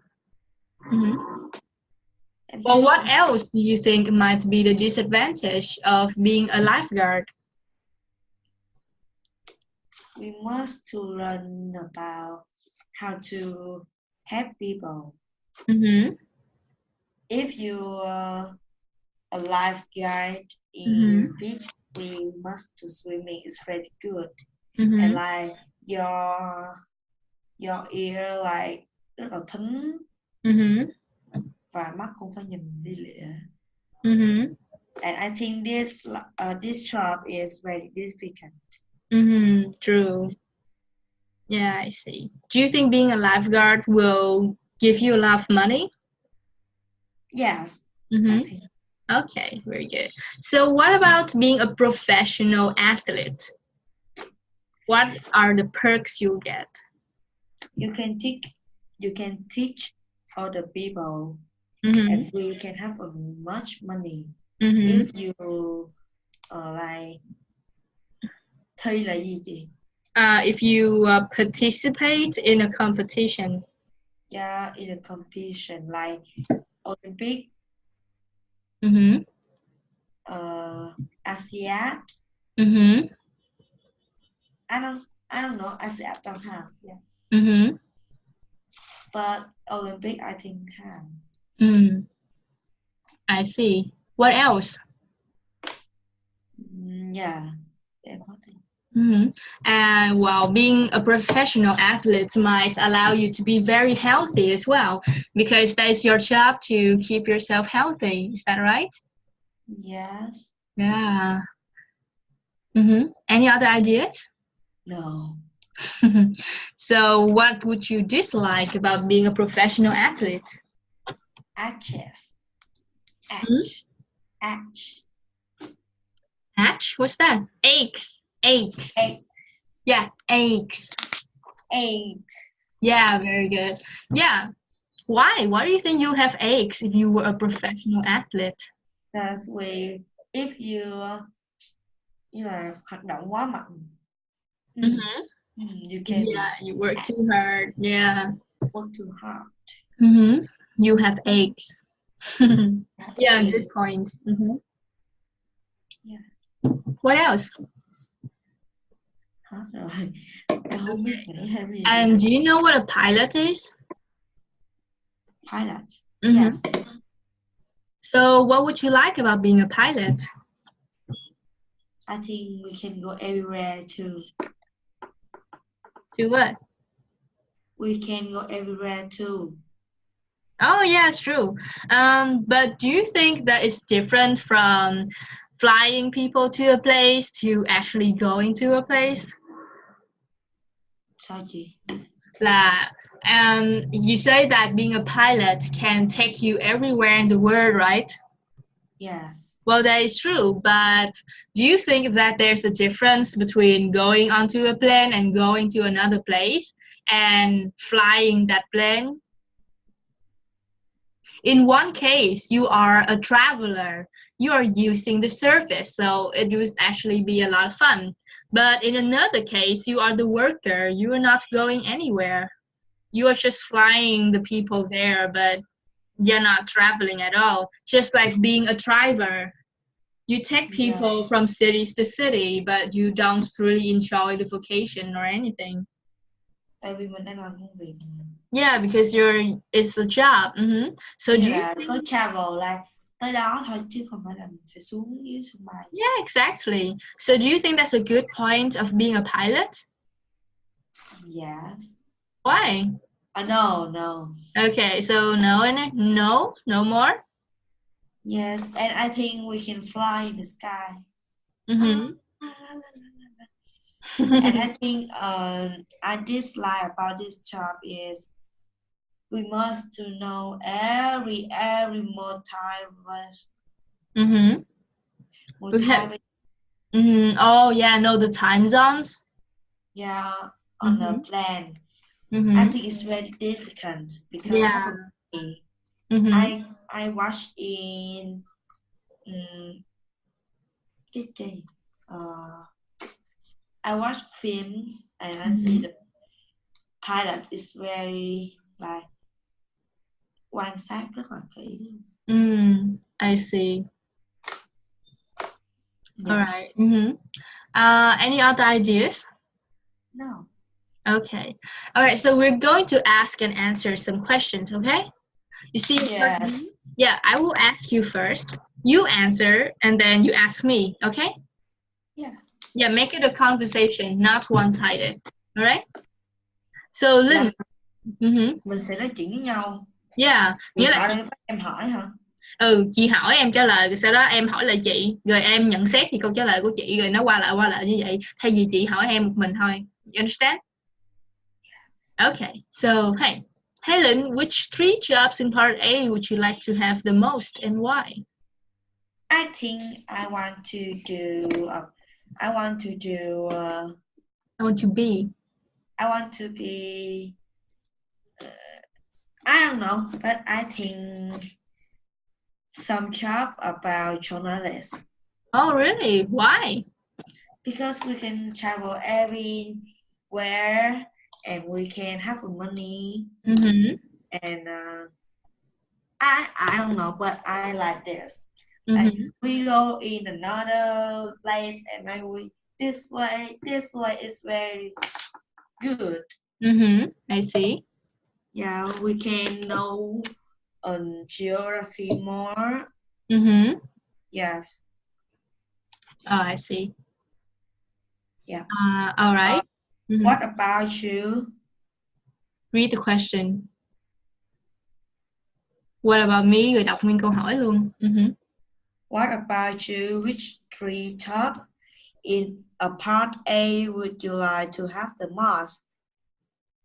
Well, what else do you think might be the disadvantage of being a lifeguard? We must to learn about how to help people. If you are a lifeguard in beach, we must to swimming is very good. And like your ear like rất là thính. Và mắt cũng phải nhìn đi lịa. And I think this job is very difficult. True. Yeah, I see. Do you think being a lifeguard will give you a lot of money? Yes. I think. Okay, very good. So what about being a professional athlete? What are the perks you get? You can teach other people, and we can have much money if you like thi là gì chị? If you participate in a competition. Yeah, in a competition like Olympic. ASEAN. Mm-hmm. I don't know. ASEAN don't have. Yeah. Mm-hmm. But Olympic, I think have. Mm. I see. What else? Yeah. Important. Mm-hmm. And well, being a professional athlete might allow you to be very healthy as well, because that is your job to keep yourself healthy. Is that right? Yes. Yeah. Mm-hmm. Any other ideas? No. So, what would you dislike about being a professional athlete? Actress. Hmm? Act. Hatch? What's that? Aches. Aches. Egg. Yeah, aches. Eggs. Yeah, very good. Yeah. Why? Why do you think you have aches if you were a professional athlete? That's way if you là hoạt động quá mạnh. Mm-hmm. You can Yeah, be you work too hard. Yeah. work too hard. Mm-hmm. You have aches. Yeah, Egg. good point. Mm-hmm. Yeah. What else? Hết rồi. Em không biết nghĩ thêm gì chị. And do you know what a pilot is? Pilot. Mm-hmm. Yes. So, what would you like about being a pilot? I think we can go everywhere too. To what? We can go everywhere too. Oh, yeah, it's true. But do you think that it's different from flying people to a place to actually going to a place? Sao chị? Là, you say that being a pilot can take you everywhere in the world, right? Yes. Well, that is true, but do you think that there's a difference between going onto a plane and going to another place and flying that plane? In one case, you are a traveler. You are using the surface, so it would actually be a lot of fun. But in another case, you are the worker. You are not going anywhere. You are just flying the people there, but you're not traveling at all. Just like being a driver. You take Yeah. people from cities to city, but you don't really enjoy the vacation or anything. Tại vì mình đang làm công việc mà. Yeah, because it's a job. Mm-hmm. So Như do you là think... có travel là tới đó thôi chứ không phải là mình sẽ xuống dưới sân bay. Yeah, exactly. So do you think that's a good point of being a pilot? Yes. Why? No. Okay, so no and no more? Yes, and I think we can fly in the sky. Mm-hmm. And I think I dislike about this job is we must to know every more time was Mm-hmm. more We have... time. Mm-hmm. Oh yeah, know the time zones. Yeah, on the plan. Mm-hmm. I think it's very difficult because Yeah. Mm-hmm. I watch in I watch films and I see the pilot is very like quan sát rất là kỹ. I see. Yeah. All right. Mm-hmm. Any other ideas? No. Okay. All right. So we're going to ask and answer some questions. Okay. You see? Yes. Yeah. I will ask you first. You answer, and then you ask me. Okay. Yeah. Yeah. Make it a conversation, not one-sided. All right. So Linh. Mm-hmm. Mình sẽ nói chuyện với nhau. Yeah. Nghĩa là em hỏi hả? Chị hỏi em trả lời, rồi sau đó em hỏi lại chị, rồi em nhận xét thì câu trả lời của chị, rồi nó qua lại như vậy, thay vì chị hỏi em một mình thôi. You understand? Okay, so hey Linh, which 3 jobs in part A would you like to have the most and why? I think I want to do I want to be I don't know, but I think some job about journalists. Oh really? Why? Because we can travel everywhere and we can have money. Mm-hmm. And I don't know, but I like this. Like we go in another place and then we this way is very good. I see. Yeah, we can know geography more. Yes. Oh, I see. Yeah. All right. What about you? Read the question. What about me? Rồi đọc nguyên câu hỏi luôn. What about you? Which three top in a part A would you like to have the most?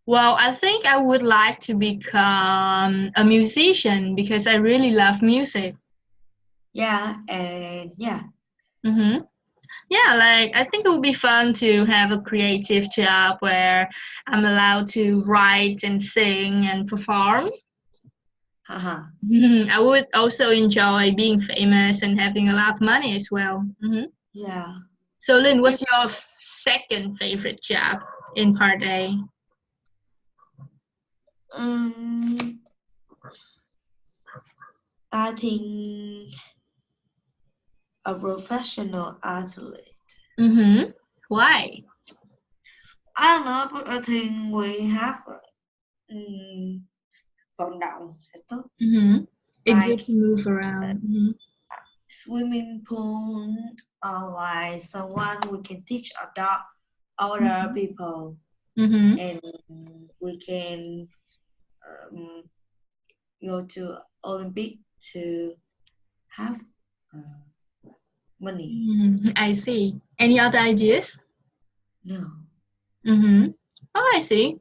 Well, I think I would like to become a musician because I really love music. Yeah, and yeah. Yeah, like I think it would be fun to have a creative job where I'm allowed to write and sing and perform. I would also enjoy being famous and having a lot of money as well. Yeah. So, Lynn, what's your second favorite job in part A? I think a professional athlete. Why? I don't know, but I think we have vận động sẽ tốt. It's good to move around. Swimming pool or like someone we can teach other people, and we can go to Olympic to have money. I see. Any other ideas? No. Oh, I see.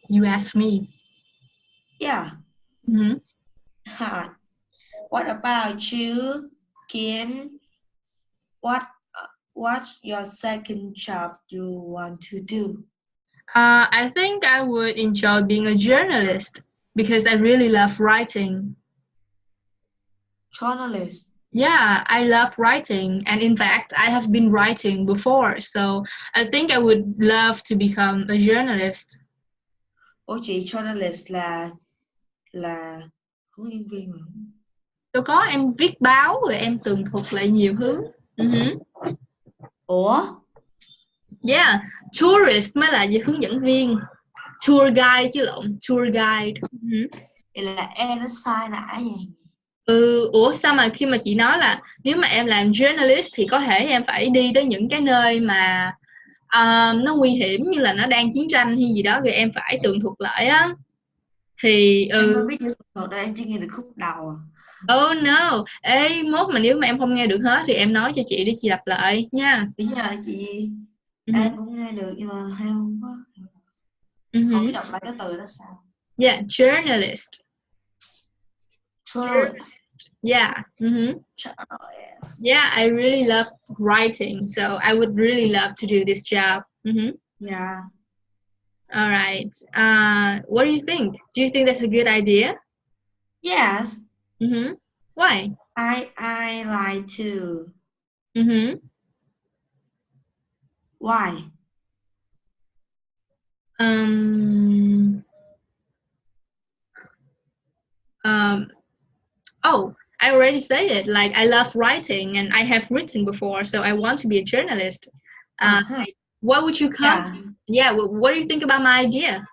You asked me. Yeah. What about you, Kim? What's your second job you want to do? I think I would enjoy being a journalist because I really love writing. Journalist? Yeah, I love writing, and in fact, I have been writing before, so I think I would love to become a journalist. Ủa chị journalist là hướng dẫn viên mà. Tôi có em viết báo rồi em tường thuật lại nhiều thứ. Ủa? Yeah, tourist mới là hướng dẫn viên. Tour guide chứ lộn, tour guide. Vậy là em nó sai nãy vậy. Ủa sao mà khi mà chị nói là nếu mà em làm journalist thì có thể em phải đi tới những cái nơi mà nó nguy hiểm như là nó đang chiến tranh hay gì đó rồi em phải tường thuật lại á thì Em không biết chữ thuật đâu, em chỉ nghe được khúc đầu à. Oh no, ê mốt mà nếu mà em không nghe được hết thì em nói cho chị để chị đọc lại nha. Bây giờ chị em cũng nghe được nhưng mà hay không có không biết đọc lại cái từ đó sao. Yeah, journalist. Journalist. Yeah. Journalist. Yeah, I really love writing, so I would really love to do this job. Yeah. All right. What do you think? Do you think that's a good idea? Yes. Why? I like to. Why? Oh, I already said it. Like I love writing and I have written before, so I want to be a journalist. What would you come? Yeah. What do you think about my idea?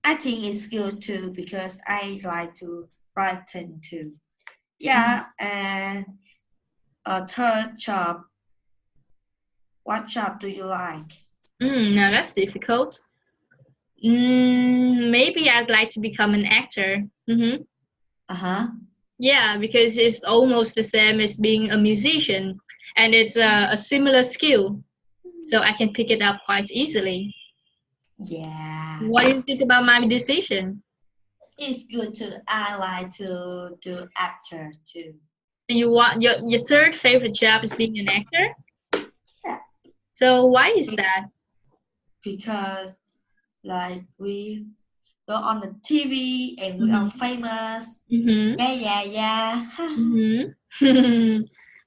I think it's good too because I like to write too. Yeah, and a third job. What job do you like? No, that's difficult. Maybe I'd like to become an actor. Yeah, because it's almost the same as being a musician, and it's a similar skill, so I can pick it up quite easily. Yeah. What do you think about my decision? It's good too. I like to do actor too. You want your third favorite job is being an actor? Yeah. So why is that? Because like we go on the TV and we are famous. Yeah.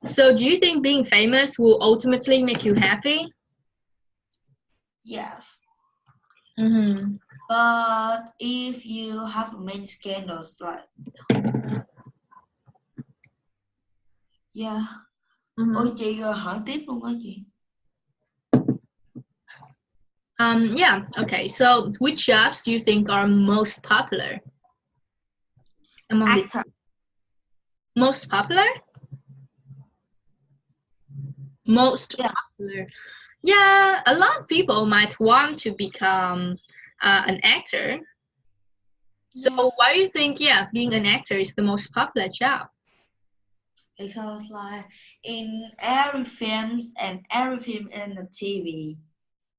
So do you think being famous will ultimately make you happy? Yes. But if you have many scandals, like Yeah. Ôi chị rồi hỏi tiếp luôn á chị. Yeah, okay. So which jobs do you think are most popular among the Actor. most popular? Most Yeah. popular. Yeah, a lot of people might want to become an actor. So Yes. why do you think, yeah, being an actor is the most popular job? Because like in every films and every film in the TV,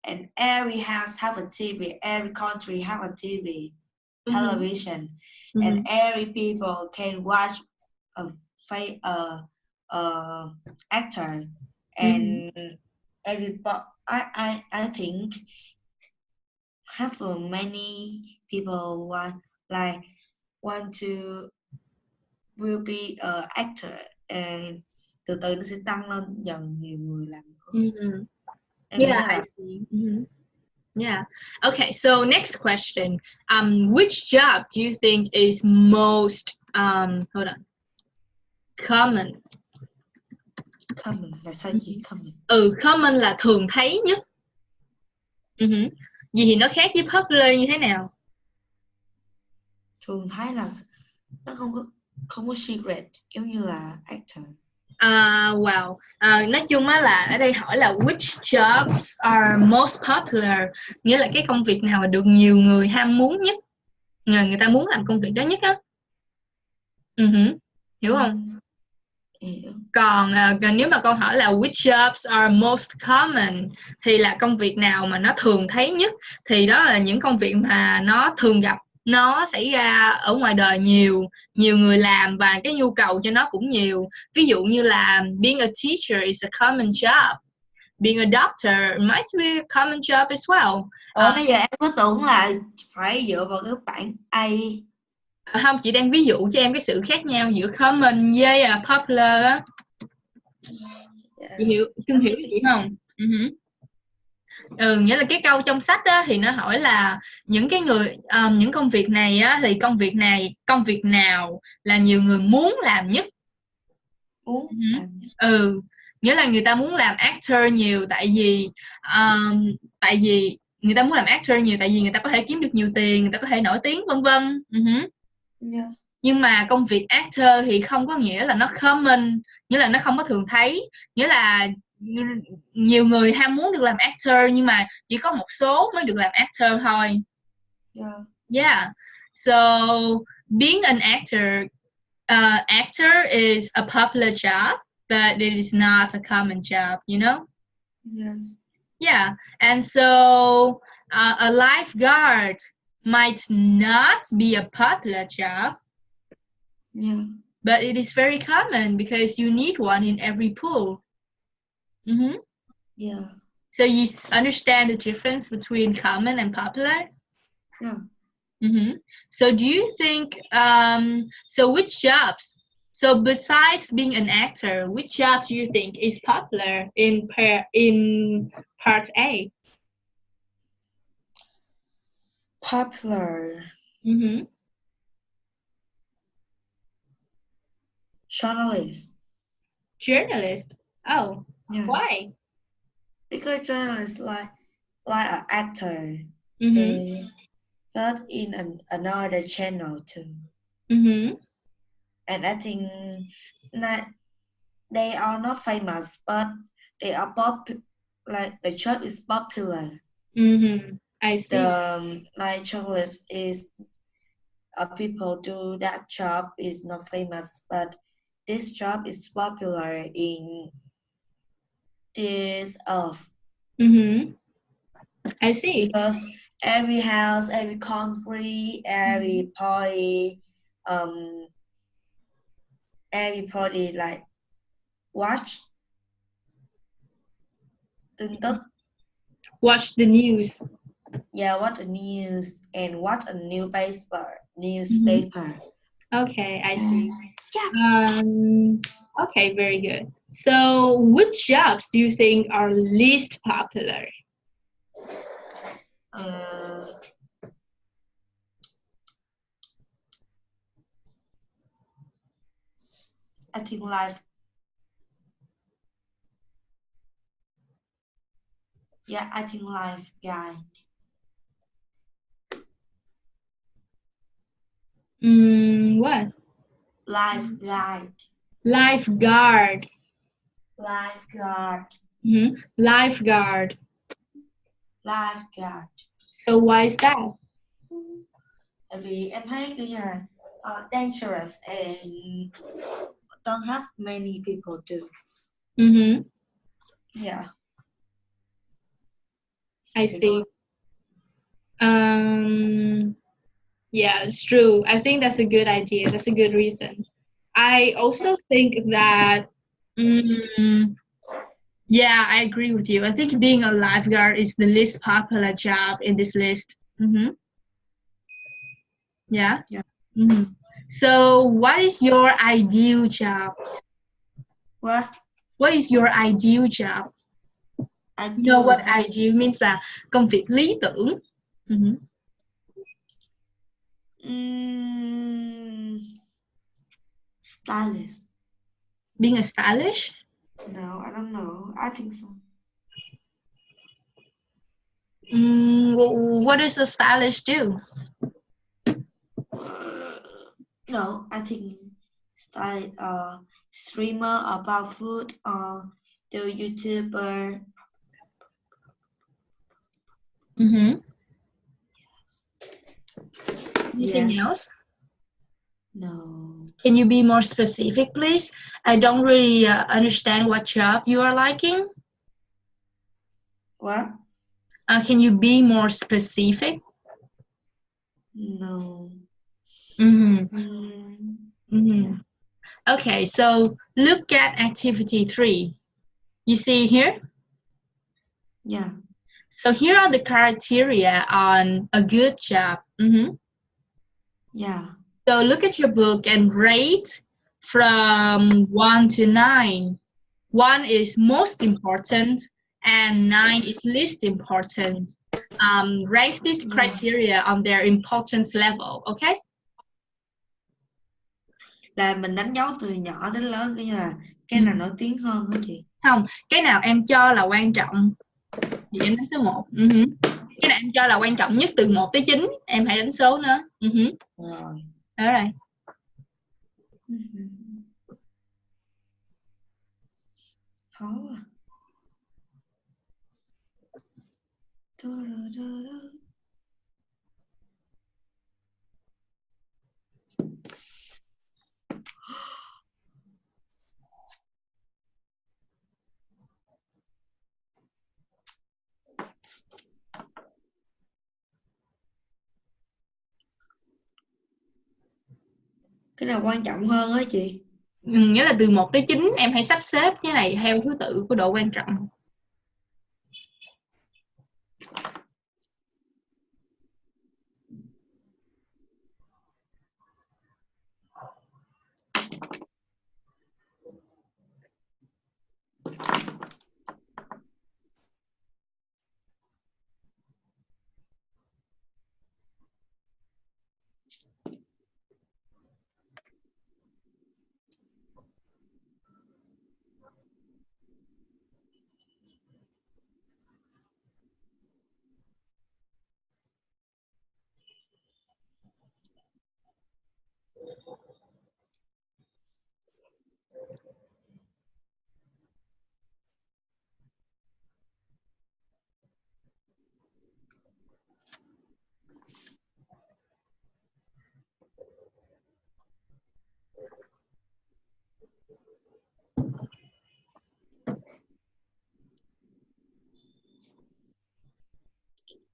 and every house have a TV, every country have a TV, television, and every people can watch a actor, and everybody. I think have many people want to will be a actor, and từ từ nó sẽ tăng lên dần nhiều người làm nữa. Em nghĩ Yeah, I là see. Yeah. Okay, so next question. Which job do you think is most hold on. Common. common là sao chị? Common. Common là thường thấy nhất. Gì thì nó khác với popular như thế nào? Thường thấy là nó không có secret giống như là actor. Wow. Nói chung á là ở đây hỏi là which jobs are most popular, nghĩa là cái công việc nào mà được nhiều người ham muốn nhất, người ta muốn làm công việc đó nhất á. Hiểu không? Hiểu. Còn nếu mà câu hỏi là which jobs are most common thì là công việc nào mà nó thường thấy nhất, thì đó là những công việc mà nó thường gặp, nó xảy ra ở ngoài đời nhiều người làm và cái nhu cầu cho nó cũng nhiều. Ví dụ như là being a teacher is a common job, being a doctor might be a common job as well. Bây giờ em có tưởng là phải dựa vào cái bảng A. Không, chị đang ví dụ cho em cái sự khác nhau giữa common với popular á. Chị hiểu chị không? Nghĩa là cái câu trong sách á, thì nó hỏi là những cái người những công việc này á, thì công việc nào là nhiều người muốn làm nhất? Nghĩa là người ta muốn làm actor nhiều tại vì người ta muốn làm actor nhiều tại vì người ta có thể kiếm được nhiều tiền, người ta có thể nổi tiếng vân vân. Yeah. Nhưng mà công việc actor thì không có nghĩa là nó common, nghĩa là nó không có thường thấy, nghĩa là nhiều người ham muốn được làm actor nhưng mà chỉ có một số mới được làm actor thôi. Yeah. So being an actor is a popular job, but it is not a common job, you know? Yes. Yeah. And so a lifeguard might not be a popular job. Yeah. But it is very common because you need one in every pool. Yeah. So you understand the difference between common and popular? Yeah. So do you think, so which jobs, so besides being an actor, which job do you think is popular in part A? Popular. Journalist. Oh, yeah. Why? Because journalist like an actor, but in another channel too. And I think they are not famous, but they are like the job is popular. I see. Like journalist is people do that job is not famous, but this job is popular in this earth. I see. Because every house, every country, every party like watch the news. Yeah, watch the news and watch a newspaper. Okay, I see. Yeah. Okay, very good. So, which jobs do you think are least popular? I think Yeah, I think life guide. What? Life guide. Lifeguard. Lifeguard. Lifeguard. Lifeguard. So why is that? Tại vì em thấy kiểu như là dangerous and don't have many people do. Yeah. I see. Yeah, it's true. I think that's a good idea. That's a good reason. I also think that, yeah, I agree with you. I think being a lifeguard is the least popular job in this list. Yeah. Yeah. So, what is your ideal job? What? What is your ideal job? You know what ideal means là công việc lý tưởng. Stylist. Being a stylish? No, I don't know. I think so. What does a stylish do? No, I think style streamer about food or the YouTuber. Anything else? No. Can you be more specific, please? I don't really understand what job you are liking. What? Can you be more specific? No. Yeah. Okay, so look at activity 3. You see here? Yeah. So here are the criteria on a good job. Yeah. So look at your book and rate from 1 to 9. 1 is most important and 9 is least important. Rank these criteria on their importance level, okay? Là mình đánh dấu từ nhỏ đến lớn, như là cái nào nổi tiếng hơn hả chị? Không, cái nào em cho là quan trọng thì em đánh số 1. Cái nào em cho là quan trọng nhất từ 1 tới 9, em hãy đánh số nữa. Rồi. Đó rồi. Khó à. Cái nào quan trọng hơn á chị? Nghĩa là từ 1 tới 9 em hãy sắp xếp cái này theo thứ tự của độ quan trọng.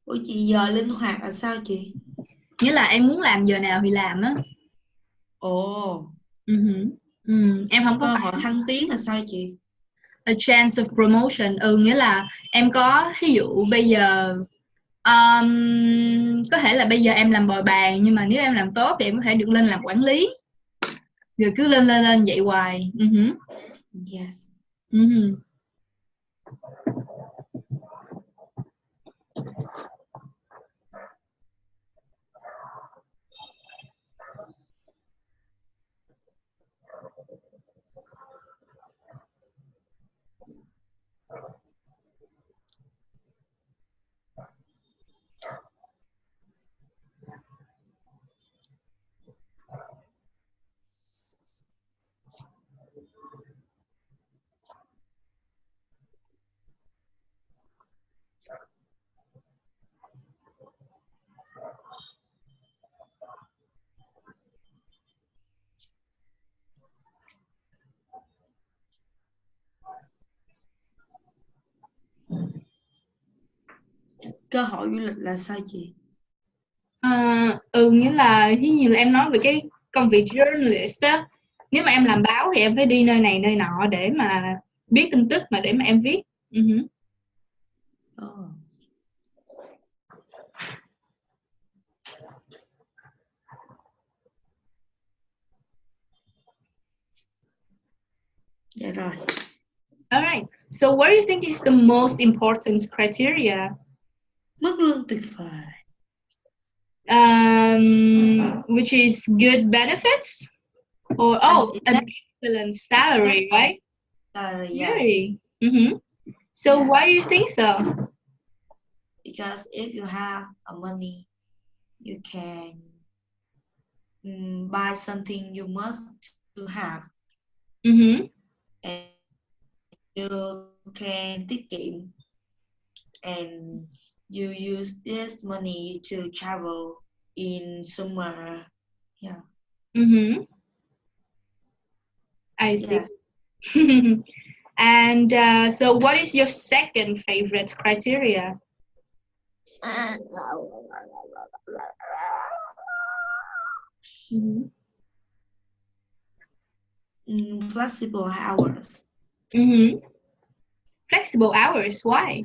Ủa chị, giờ linh hoạt là sao chị? Nghĩa là em muốn làm giờ nào thì làm á. Ồ. Em không có cơ phải hội thăng tiến là sao chị? a chance of promotion. Nghĩa là em có, ví dụ bây giờ có thể là bây giờ em làm bồi bàn, nhưng mà nếu em làm tốt thì em có thể được lên làm quản lý, rồi cứ lên vậy hoài. Yes. Cơ hội du lịch là sao chị? Nghĩa là ví dụ là em nói về cái công việc journalist á, nếu mà em làm báo thì em phải đi nơi này nơi nọ để mà biết tin tức mà để mà em viết. Oh. Dạ rồi. All right. So what do you think is the most important criteria? Mức lương tuyệt vời. Which is good benefits or an excellent salary, right? Salary, yeah. Really? So Yes. why do you think so? Because if you have money, you can buy something you must to have. And you can tiết kiệm and you use this money to travel in summer. Yeah. I see. Yes. And so what is your second favorite criteria? Flexible hours. Flexible hours, why?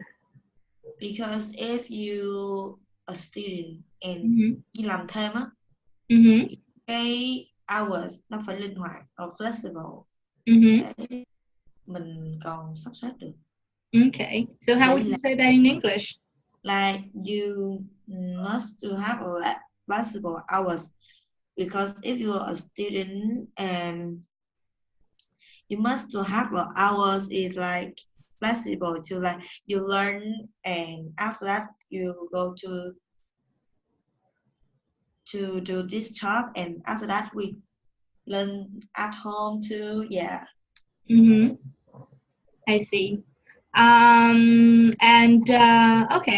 Because if you a student and đi làm thêm á, cái hours nó phải linh hoạt or flexible để mình còn sắp xếp được. Okay, so how would you say that in English? Like you must to have a flexible hours because if you are a student and you must to have the hours is like flexible to like you learn and after that you go to do this job and after that we learn at home too. Yeah. I see. Okay,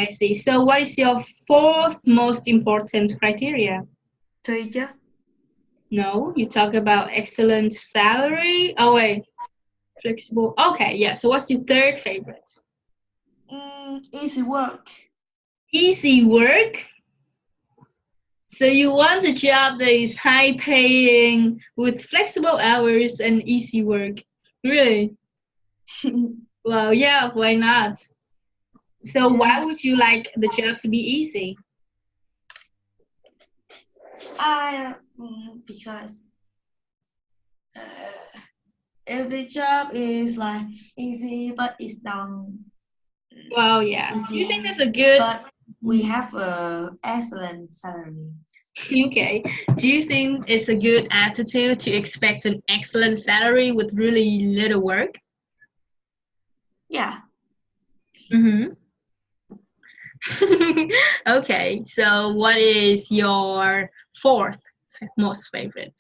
I see. So what is your fourth most important criteria? Tùy chứ. No, you talk about excellent salary. Oh wait, flexible. Okay, yeah. So what's your third favorite? Easy work. Easy work? So you want a job that is high paying with flexible hours and easy work. Really? Well, yeah, why not? So yeah. why would you like the job to be easy? Because if the job is like easy but it's done. Well, yeah. Do you think that's a good? But we have a excellent salary. Okay. Do you think it's a good attitude to expect an excellent salary with really little work? Yeah. Okay. So what is your fourth most favorite?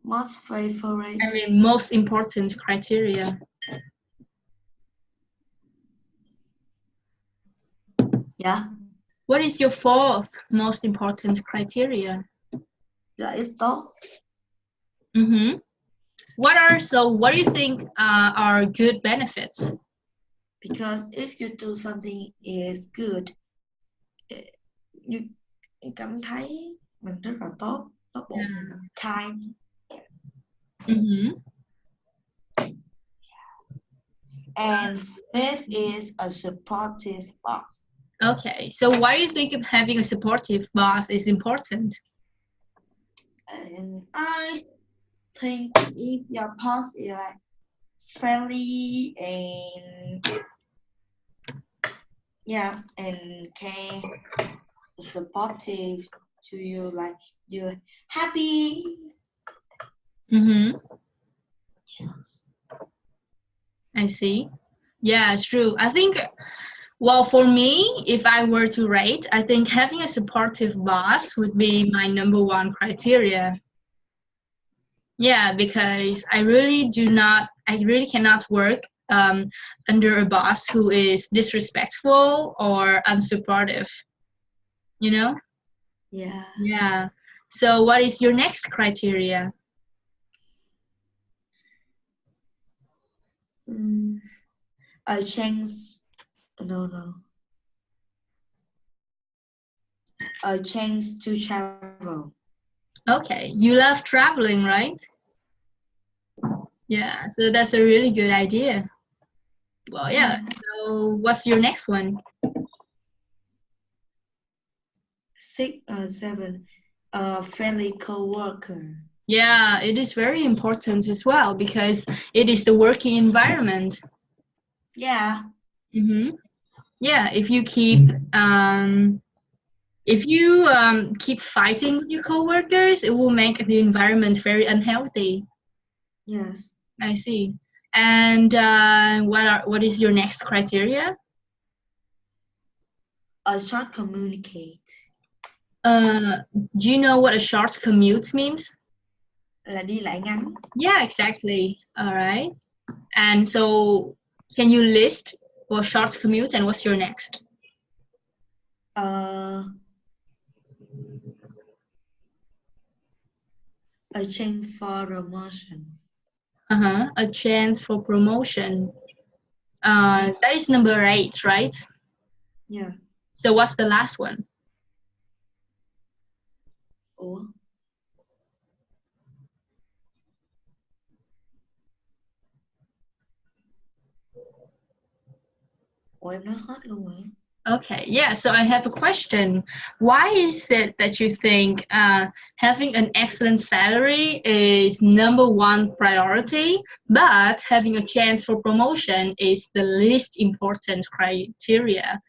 Most favorite. I mean, most important criteria. Yeah. What is your fourth most important criteria? Là ít tốt. What do you think are good benefits? Because if you do something is good, you cảm thấy mình rất là tốt bụng, kind. And fifth is a supportive boss. Okay, so why do you think having a supportive boss is important? And I think if your boss is like friendly and yeah, and can supportive to you, like you're happy. Yes. I see. Yeah, it's true. I think, well, for me, if I were to rate, I think having a supportive boss would be my number one criteria. Yeah, because I really cannot work under a boss who is disrespectful or unsupportive. You know? Yeah. Yeah. So what is your next criteria? A chance. No. A chance to travel. Okay, you love traveling, right? Yeah, so that's a really good idea. Well, yeah. So what's your next one? 7. A friendly co-worker. Yeah, it is very important as well because it is the working environment. Yeah. Mm-hmm. Yeah, if you keep keep fighting with your coworkers, it will make the environment very unhealthy. Yes. I see. And what is your next criteria? A short communicate. Do you know what a short commute means? Là đi lại ngắn. Yeah, exactly. All right. And so, can you list for short commute and what's your next? A chance for promotion. A chance for promotion. That is number 8, right? Yeah. So what's the last one? Ủa? Ủa em nói hết luôn rồi. Okay, yeah, so I have a question. Why is it that you think having an excellent salary is number 1 priority, but having a chance for promotion is the least important criteria?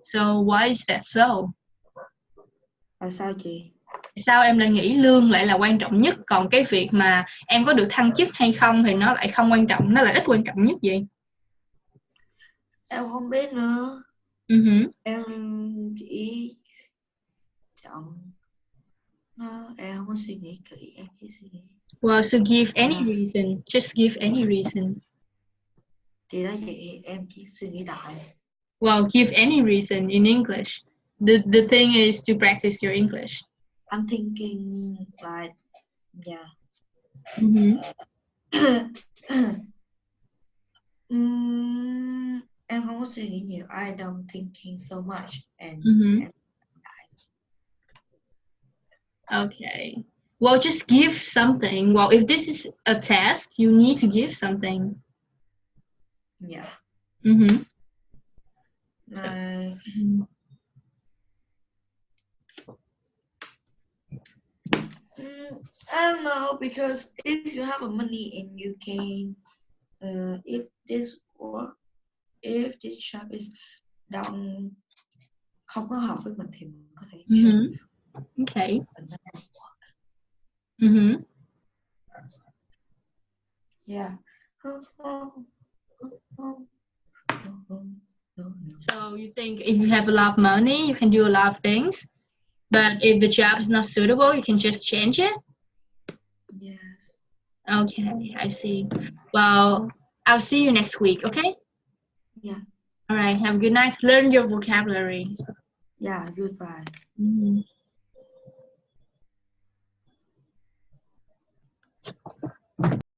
So why is that so? Là sao chị? Sao em lại nghĩ lương lại là quan trọng nhất, còn cái việc mà em có được thăng chức hay không thì nó lại không quan trọng, nó là ít quan trọng nhất vậy? Em không biết nữa. Em chỉ chọn nó, em không có suy nghĩ kỹ, em chỉ suy nghĩ. Well, so give any reason, just give any reason. Thì đó vậy, em chỉ suy nghĩ đại. Well, give any reason in English. The thing is to practice your English. I'm thinking like, yeah. Em không có suy nghĩ nhiều. I don't thinking so much and Okay. Well, just give something. Well, if this is a test, you need to give something. Yeah. Like, I don't know, because if you have money and you can, if this work, if this job is don't không có hợp với mình thì mình có thể change. Okay. Yeah. So you think if you have a lot of money, you can do a lot of things, but if the job is not suitable, you can just change it? Yes. Okay, I see. Well, I'll see you next week, okay? Yeah. All right, have a good night. Learn your vocabulary. Yeah, goodbye.